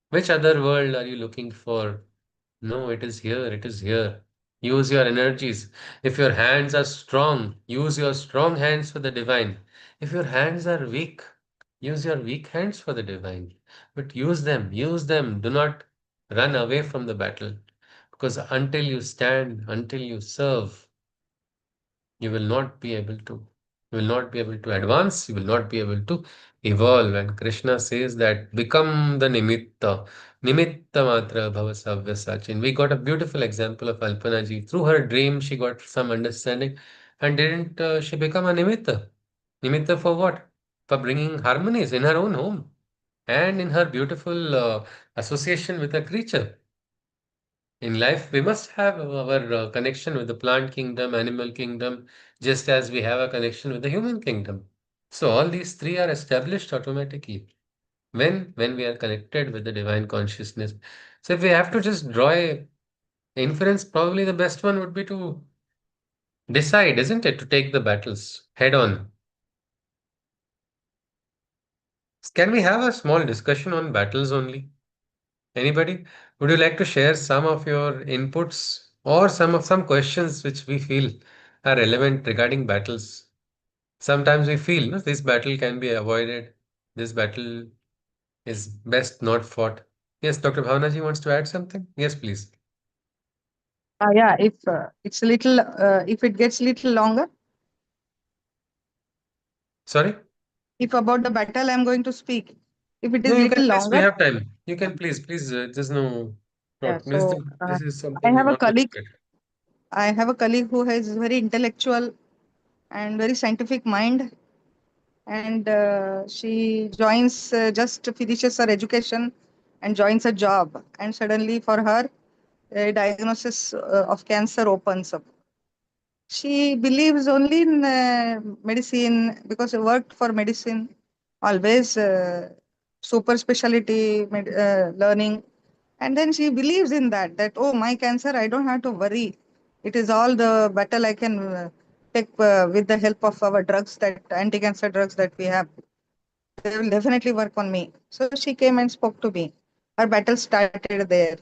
Which other world are you looking for? No, it is here, it is here. Use your energies. If your hands are strong, use your strong hands for the divine. If your hands are weak, use your weak hands for the divine. But use them. Do not run away from the battle. Because until you stand, until you serve, you will not be able to. You will not be able to advance. You will not be able to evolve. And Krishna says that become the nimitta. Nimitta matra bhava savya sachin. We got a beautiful example of Alpana ji. Through her dream, she got some understanding. And didn't she become a nimitta? Nimitta for what? For bringing harmonies in her own home and in her beautiful association with a creature. In life, we must have our connection with the plant kingdom, animal kingdom, just as we have a connection with the human kingdom. So all these three are established automatically when we are connected with the divine consciousness. So if we have to just draw a inference, probably the best one would be to decide, isn't it, to take the battles head on. Can we have a small discussion on battles only? Anybody? Would you like to share some of your inputs or some questions which we feel are relevant regarding battles? Sometimes we feel no, this battle can be avoided. This battle is best not fought. Yes, Dr. Bhavanaji wants to add something? Yes, please. Yeah, if it's a little, if it gets little longer, Sorry? if about the battle I'm going to speak, if it No, is you can little please. We longer, have time. You can please. There's no. Yeah. What? Means So that this is I something we have a want to colleague. look at. I have a colleague who has very intellectual and very scientific mind, and she joins just finishes her education and joins a job, and suddenly for her a diagnosis of cancer opens up. She believes only in medicine because she worked for medicine, always super specialty learning. And then she believes in that, that, oh, my cancer, I don't have to worry. It is all the battle I can take with the help of our drugs, that anti-cancer drugs that we have. They will definitely work on me. So she came and spoke to me. Her battle started there.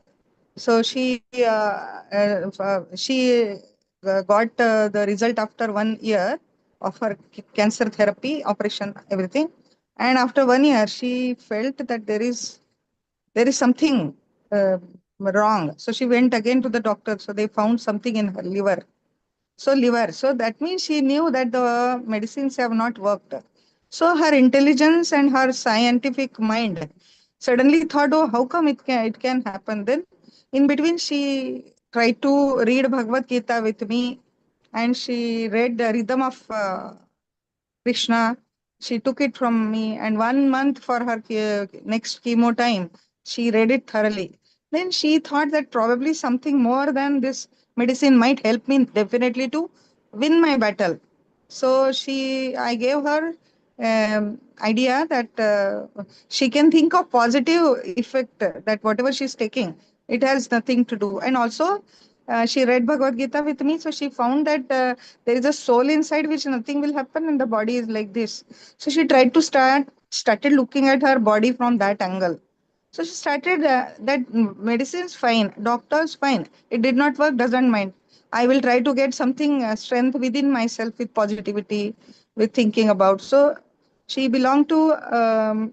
So she got the result after 1 year of her cancer therapy, operation, everything. And after 1 year, she felt that there is something wrong. So she went again to the doctor. So they found something in her liver. So liver. So that means she knew that the medicines have not worked. So her intelligence and her scientific mind suddenly thought, oh, how come it can happen? Then in between she tried to read Bhagavad Gita with me, and she read the rhythm of Krishna. She took it from me, and 1 month for her next chemo time, she read it thoroughly. Then she thought that probably something more than this medicine might help me definitely to win my battle. So I gave her idea that she can think of positive effect, that whatever she's taking, it has nothing to do. And also, she read Bhagavad Gita with me, so she found that there is a soul inside which nothing will happen, and the body is like this. So she tried to started looking at her body from that angle. So she started that medicine's fine, doctor's fine. It did not work, doesn't mind. I will try to get something strength within myself with positivity, with thinking about. So she belonged to uh,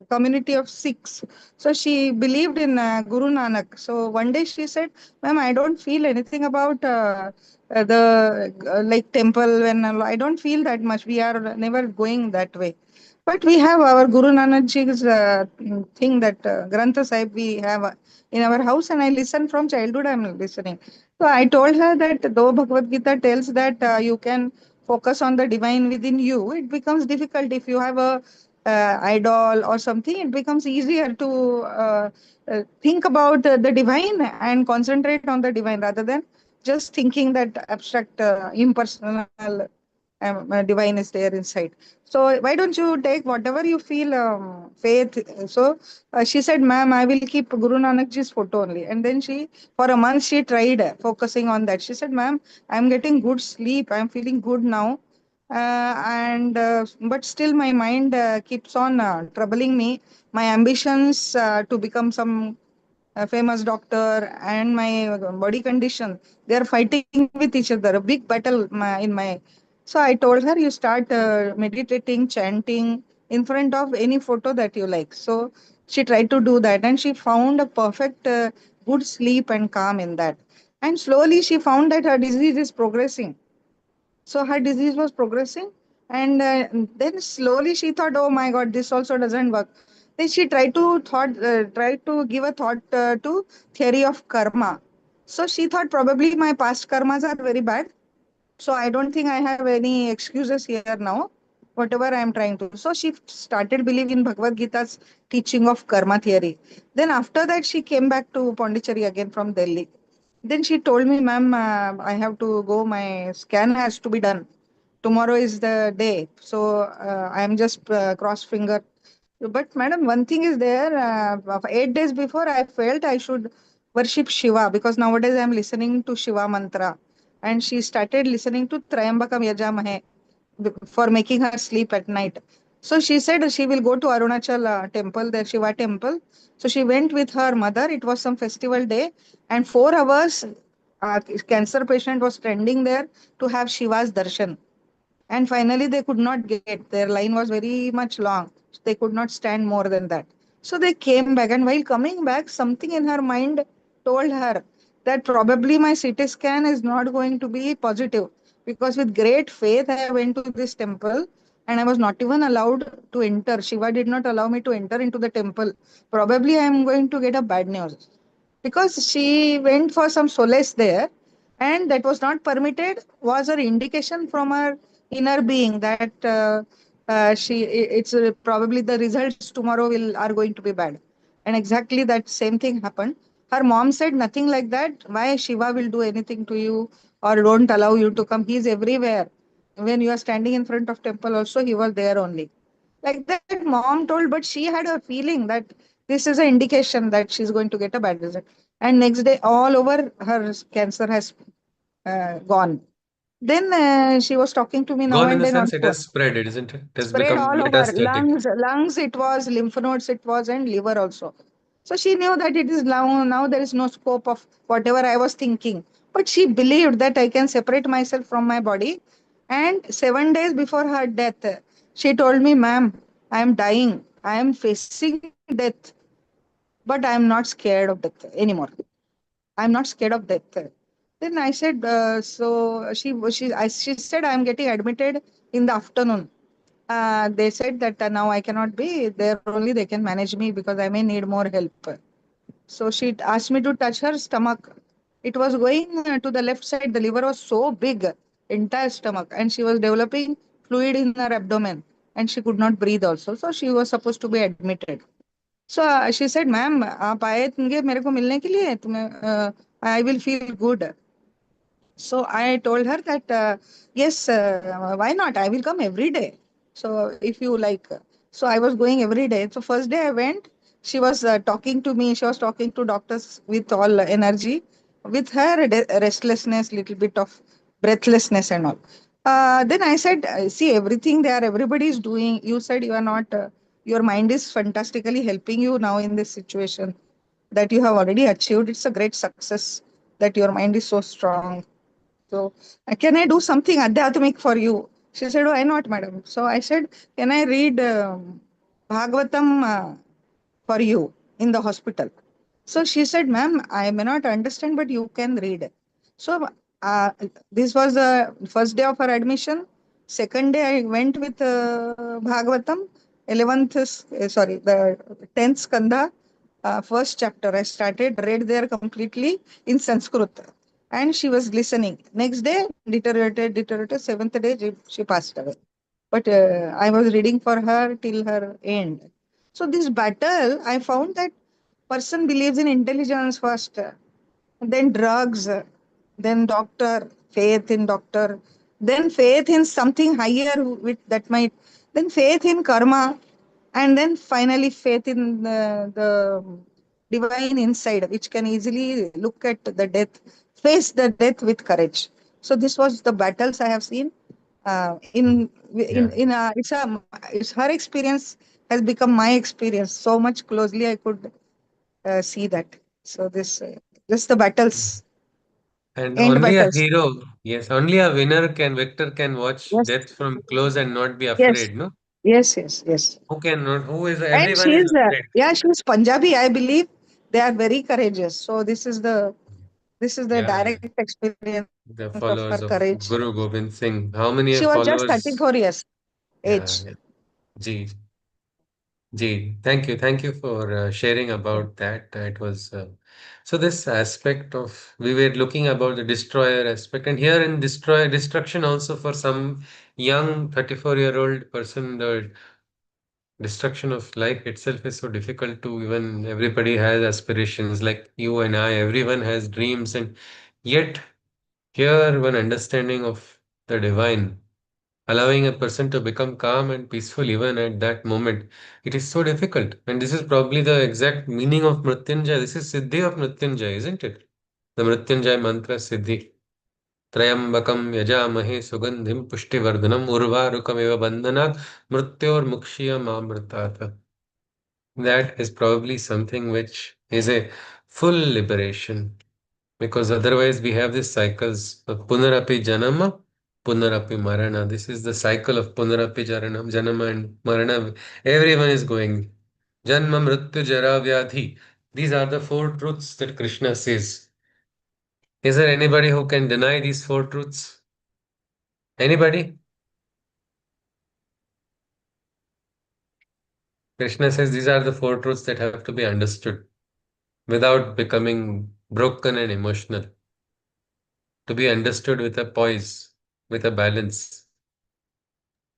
community of Sikhs. So she believed in Guru Nanak. So one day she said, "Ma'am, I don't feel anything about the like temple. When I don't feel that much. We are never going that way." But we have our Guru Nanak Ji's thing, that Granth Sahib we have in our house, and I listen from childhood. I'm listening. So I told her that though Bhagavad Gita tells that you can focus on the divine within you, it becomes difficult if you have a idol or something. It becomes easier to think about the divine and concentrate on the divine rather than just thinking that abstract, impersonal divine is there inside. So why don't you take whatever you feel faith? So she said, "Ma'am, I will keep Guru Nanak Ji's photo only." And then for a month, she tried focusing on that. She said, "Ma'am, I'm getting good sleep. I'm feeling good now." And but still my mind keeps on troubling me. My ambitions to become some famous doctor and my body condition, they are fighting with each other, a big battle in my. So I told her, you start meditating, chanting in front of any photo that you like. So she tried to do that, and she found a perfect good sleep and calm in that. And slowly she found that her disease is progressing. So her disease was progressing, and then slowly she thought, "Oh my God, this also doesn't work." Then she tried to give a thought to theory of karma. So she thought probably my past karmas are very bad. So I don't think I have any excuses here now. Whatever I am trying to. So she started believing in Bhagavad Gita's teaching of karma theory. Then after that, she came back to Pondicherry again from Delhi. Then she told me, "Ma'am, I have to go. My scan has to be done. Tomorrow is the day. So I am just cross finger." But madam, one thing is there. 8 days before, I felt I should worship Shiva, because nowadays I am listening to Shiva mantra. And she started listening to Trayambakam Yajamahe for making her sleep at night. So she said she will go to Arunachal temple, the Shiva temple. So she went with her mother. It was some festival day, and 4 hours, cancer patient was standing there to have Shiva's darshan. And finally, they could not get. Their line was very much long. They could not stand more than that. So they came back. And while coming back, something in her mind told her that probably my CT scan is not going to be positive. Because with great faith, I went to this temple and I was not even allowed to enter. Shiva did not allow me to enter into the temple. Probably I am going to get a bad news. because she went for some solace there, and that was not permitted, was her indication from her inner being that it's probably the results tomorrow will are going to be bad. And exactly that same thing happened. Her mom said nothing like that, why Shiva will do anything to you or don't allow you to come, he is everywhere. When you are standing in front of temple also, he was there only. Like that mom told, but she had a feeling that this is an indication that she's going to get a bad result. And next day all over her cancer has gone. Then she was talking to me now Gone in and the then on sense it phone. has spread, isn't it? It has Spread become all over metastatic. lungs it was, lymph nodes it was, and liver also. So she knew that it is now there is no scope of whatever I was thinking. But she believed that I can separate myself from my body. And 7 days before her death, she told me, "Ma'am, I am dying. I am facing death, but I am not scared of death anymore. I'm not scared of death." Then I said, she said, "I'm getting admitted in the afternoon." They said that now I cannot be there, only they can manage me because I may need more help. So she asked me to touch her stomach. It was going to the left side. The liver was so big, entire stomach, and she was developing fluid in her abdomen, and she could not breathe also. So she was supposed to be admitted. So she said, "Ma'am, आप आए थे मेरे को मिलने के लिए, तुम्हें I will feel good." So I told her that, yes, why not? I will come every day. So if you like. So I was going every day. So first day I went, she was talking to me. She was talking to doctors with all energy, with her restlessness, little bit of breathlessness and all. Then I said, see, everything there, everybody is doing. You said you are not, your mind is fantastically helping you now in this situation that you have already achieved. It's a great success that your mind is so strong. So, can I do something adhyatmic for you? She said, why not, madam? So I said, can I read Bhagavatam for you in the hospital? So she said, ma'am, I may not understand, but you can read. So uh, this was the first day of her admission. Second day, I went with Bhagavatam, 11th, sorry, the 10th Skandha, first chapter. I started, read there completely in Sanskrit. And she was listening. Next day, deteriorated. Seventh day, she passed away. But I was reading for her till her end. So this battle, I found that person believes in intelligence first, then drugs, then doctor, faith in doctor, then faith in something higher with that might, then faith in karma, and then finally faith in the divine inside, which can easily look at the death, face the death with courage. So this was the battles I have seen. Yeah. It's her experience has become my experience so much closely. I could see that. So this the battles, And end only a battles. hero, yes, only a victor can watch Yes, death from close and not be yes, afraid, no? yes. Who cannot? Who is? And Everyone is she's afraid. yeah, she's Punjabi. I believe they are very courageous. So this is the Yeah, direct experience of her the courage. followers of Guru Gobind Singh. How She many was just followers? 34 years age. Yeah, yeah. Ji, Ji. Thank you for sharing about that. It was so this aspect of we were looking about the destroyer aspect, and here in destruction also for some young 34-year-old person, the destruction of life itself is so difficult to even everybody has aspirations like you and I, everyone has dreams, and yet here one understanding of the divine, allowing a person to become calm and peaceful even at that moment. It is so difficult. And this is probably the exact meaning of Mrityunjay. This is Siddhi of Mrityunjay, isn't it? The Mrityunjay mantra Siddhi. Trayambakam yajamahe sugandhim pushtivardhanam urvarukamiva bandhanat mrityormukshya mamritat. That is probably something which is a full liberation because otherwise we have these cycles of punarapi janama, punarapi marana. This is the cycle of punarapi janama and marana. Everyone is going. Janma mrityu jara vyadhi. These are the four truths that Krishna says. Is there anybody who can deny these four truths? Anybody? Krishna says these are the four truths that have to be understood. without becoming broken and emotional, to be understood with a poise, with a balance.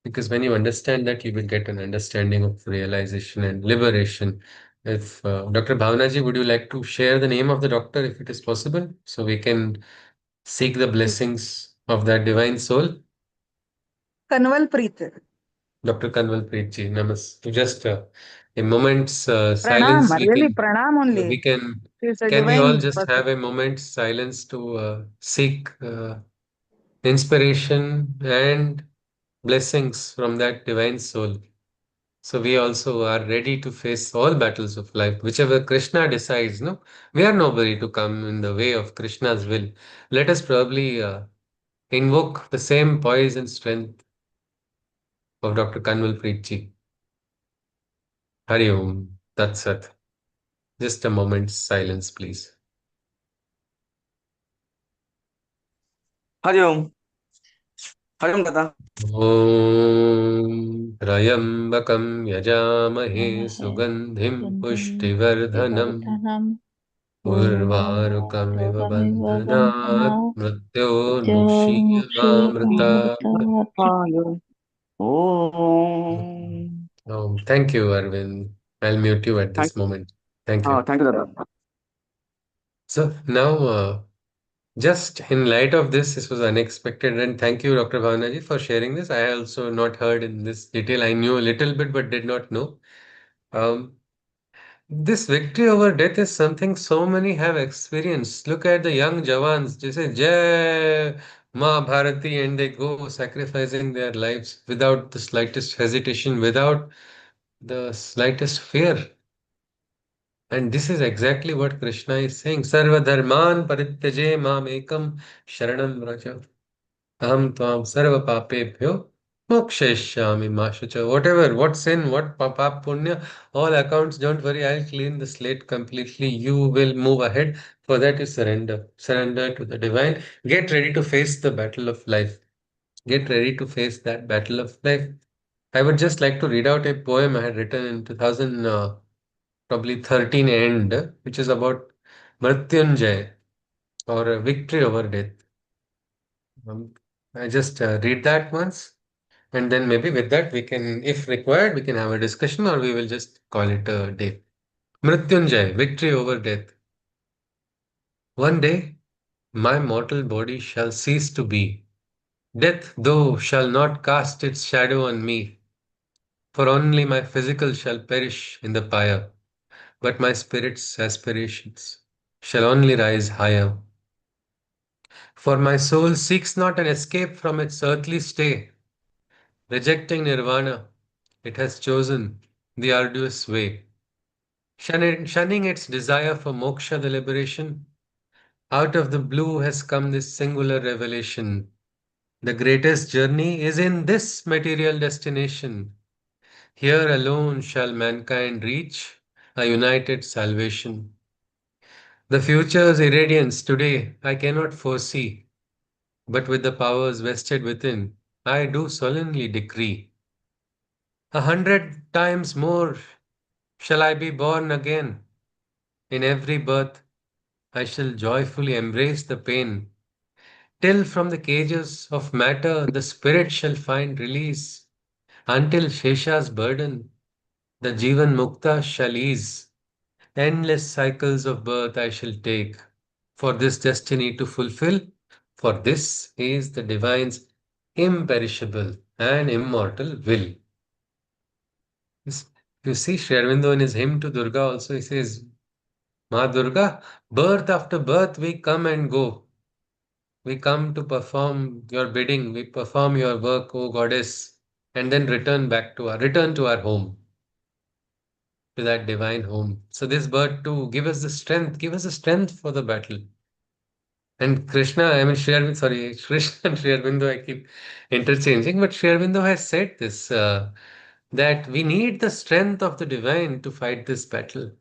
Because when you understand that, you will get an understanding of realization and liberation. If Dr. Bhavanaji, would you like to share the name of the doctor if it is possible, so we can seek the blessings of that divine soul? Kanwalpreet. Dr. Kanwalpreet ji, namas. Just a moment's Pranam, silence. really pranam We only. She's a can we all divine just person. have a moment's silence to seek inspiration and blessings from that divine soul? So we also are ready to face all battles of life, whichever Krishna decides. No, we are nobody to come in the way of Krishna's will. Let us probably invoke the same poise and strength of Dr. Kanwalpreet ji. Hari Om. That's it. Just a moment's silence, please. Hari Om Hari ओम दादा ॐ त्र्यम्बकं यजामहे नमः सुगन्धिं गन्धिं पुष्टिवर्धनम् पुष्टिवर्धनम् उर्वारुकमिव उर्वारुकमिव बन्धनात् बन्धनात् मृत्योर्मुक्षीयमामृतात्. मृत्योर्मुक्षीयमामृतात्। ओम Thank you, Arvind. I'll mute you at thank this moment. Thank हाँ you. थैंक यू दादा So now, just in light of this, this was unexpected, and thank you, Dr. Bhavanaji, for sharing this. I also not heard in this detail. I knew a little bit, but did not know. Um, This victory over death is something so many have experienced. Look at the young Jawans, they say Jai Ma Bharati, and they go sacrificing their lives without the slightest hesitation, without the slightest fear. And this is exactly what Krishna is saying. Sarva dharman parityaje mam ekam sharanam vraja. Aham tvam sarva papebhyo mokshayashyami ma shucha. Whatever, what sin, what papa punya, all accounts, don't worry, I'll clean the slate completely. You will move ahead. For that, you surrender. Surrender to the divine. Get ready to face the battle of life. Get ready to face that battle of life. I would just like to read out a poem I had written in 2000, probably 13 end, which is about Mrityunjay, or victory over death. Um, I just read that once. And then maybe with that, we can, if required, we can have a discussion, or we will just call it a day. Mrityunjay, victory over death. One day, my mortal body shall cease to be. Death, though, shall not cast its shadow on me, for only my physical shall perish in the pyre, but my spirit's aspirations shall only rise higher. For my soul seeks not an escape from its earthly stay. Rejecting nirvana, it has chosen the arduous way. Shunning its desire for moksha, the liberation, out of the blue has come this singular revelation. The greatest journey is in this material destination. Here alone shall mankind reach a united salvation. The future's irradiance today I cannot foresee, but with the powers vested within, I do solemnly decree. 100 times more shall I be born again. In every birth I shall joyfully embrace the pain, till from the cages of matter the spirit shall find release, until Shesha's burden the Jivan Mukta shall ease. Endless cycles of birth I shall take, for this destiny to fulfill, for this is the divine's imperishable and immortal will. Yes, you see, Sri Aurobindo in his hymn to Durga also, he says, Ma Durga, birth after birth we come and go. We come to perform your bidding, we perform your work, O goddess, and then return to our home, to that divine home. So this birth too, give us the strength for the battle. And Krishna, I mean, sorry, Krishna and Sri Aurobindo, I keep interchanging, but Sri Aurobindo has said this, that we need the strength of the divine to fight this battle.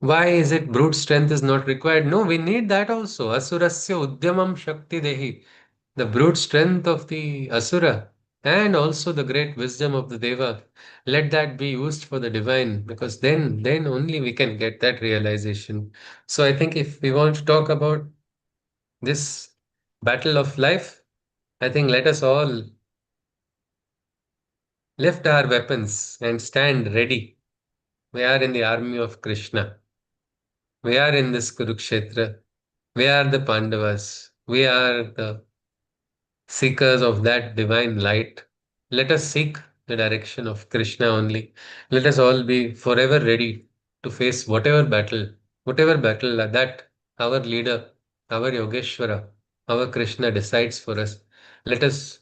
Why is it brute strength is not required? No, we need that also. Asurasya udyamam shakti dehi. The brute strength of the asura and also the great wisdom of the Deva. Let that be used for the divine, because then only we can get that realization. So I think if we want to talk about this battle of life, I think let us all lift our weapons and stand ready. We are in the army of Krishna. We are in this Kurukshetra. We are the Pandavas. We are the seekers of that divine light. Let us seek the direction of Krishna only. Let us all be forever ready to face whatever battle that our leader, our Yogeshwara, our Krishna decides for us. Let us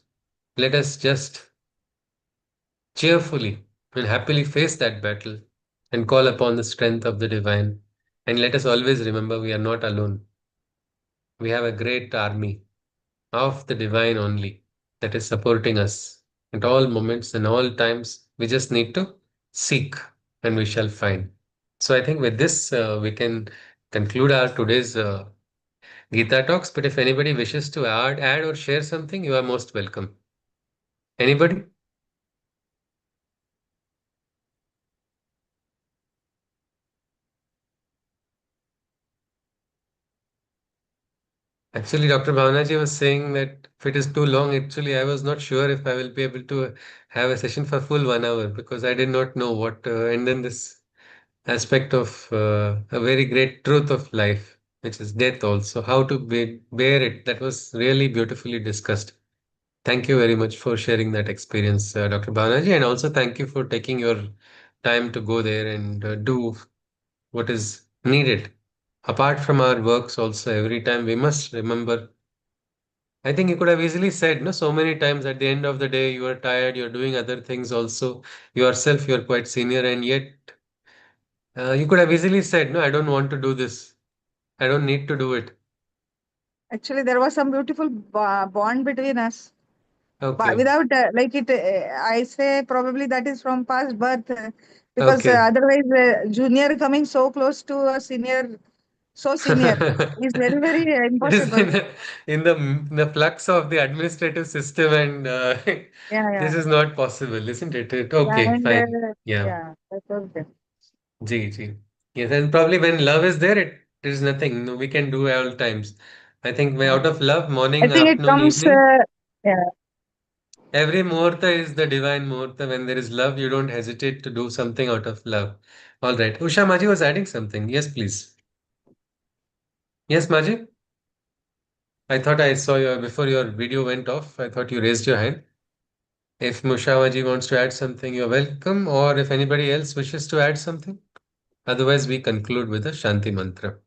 let us just cheerfully and happily face that battle and call upon the strength of the divine. And let us always remember we are not alone. We have a great army of the divine only that is supporting us at all moments and all times. We just need to seek and we shall find. So I think with this, we can conclude our today's Gita talks. But if anybody wishes to add or share something, you are most welcome. Anybody? Actually, Dr. Bhavanaji was saying that if it is too long, actually, I was not sure if I will be able to have a session for full 1 hour because I did not know what, and then this aspect of a very great truth of life, which is death also, how to bear it. That was really beautifully discussed. Thank you very much for sharing that experience, Dr. Bhavanaji, and also thank you for taking your time to go there and do what is needed. Apart from our works, also, every time we must remember. I think you could have easily said, no, so many times at the end of the day, you are tired, you're doing other things also. Yourself, you're quite senior, and yet you could have easily said, no, I don't want to do this. I don't need to do it. Actually, there was some beautiful bond between us. But Okay. without like it, I say probably that is from past birth, because Okay. otherwise, junior coming so close to a senior, so senior, is very very It is impossible. in the flux of the administrative system, and Yeah, yeah, this is not possible, isn't it? yeah, Okay, and fine. Yeah. yeah, that was there. G, G. Yes, and probably when love is there, it is nothing. No, we can do all times. I think when out of love, I morning, think it afternoon, comes. evening, Yeah, every muhurta is the divine muhurta. When there is love, you don't hesitate to do something out of love. All right. Usha Maji was adding something. Yes, please. Yes, Maji. I thought I saw you before your video went off. I thought you raised your hand. If Usha Maji wants to add something, you're welcome. Or if anybody else wishes to add something. Otherwise, we conclude with a Shanti mantra.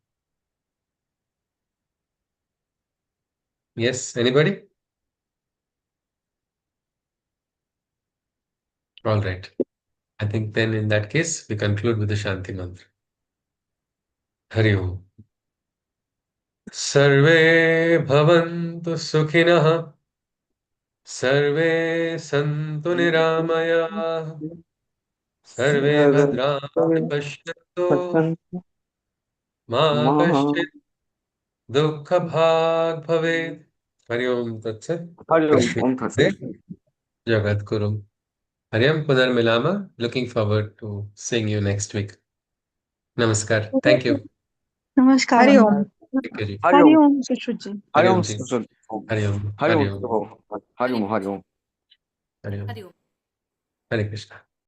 Yes, anybody? All right. I think then in that case, we conclude with the Shanti mantra. Hari Om. Sarve bhavantu sukhinah. Sarve santu niramaya. Sarve bhadrani pashyantu. Ma kaschit dukkha bhag bhavet. Hari Om Tatsat. Hari Om, Krishna Om De Tatsa. Jagat Kurum. Hari Om Punar Milama. Looking forward to seeing you next week. Namaskar. Thank you. Hari Namaskaram. Om. Take care. Ji. Hari Hari Om, Om, Sushruji. Hari Hari Om, Om Ji. Susad. Hari Om. Hari Hari Om, Om. Hari Om, Hari Om. Hari Om. Hari Om. Hari Om. Hare Krishna.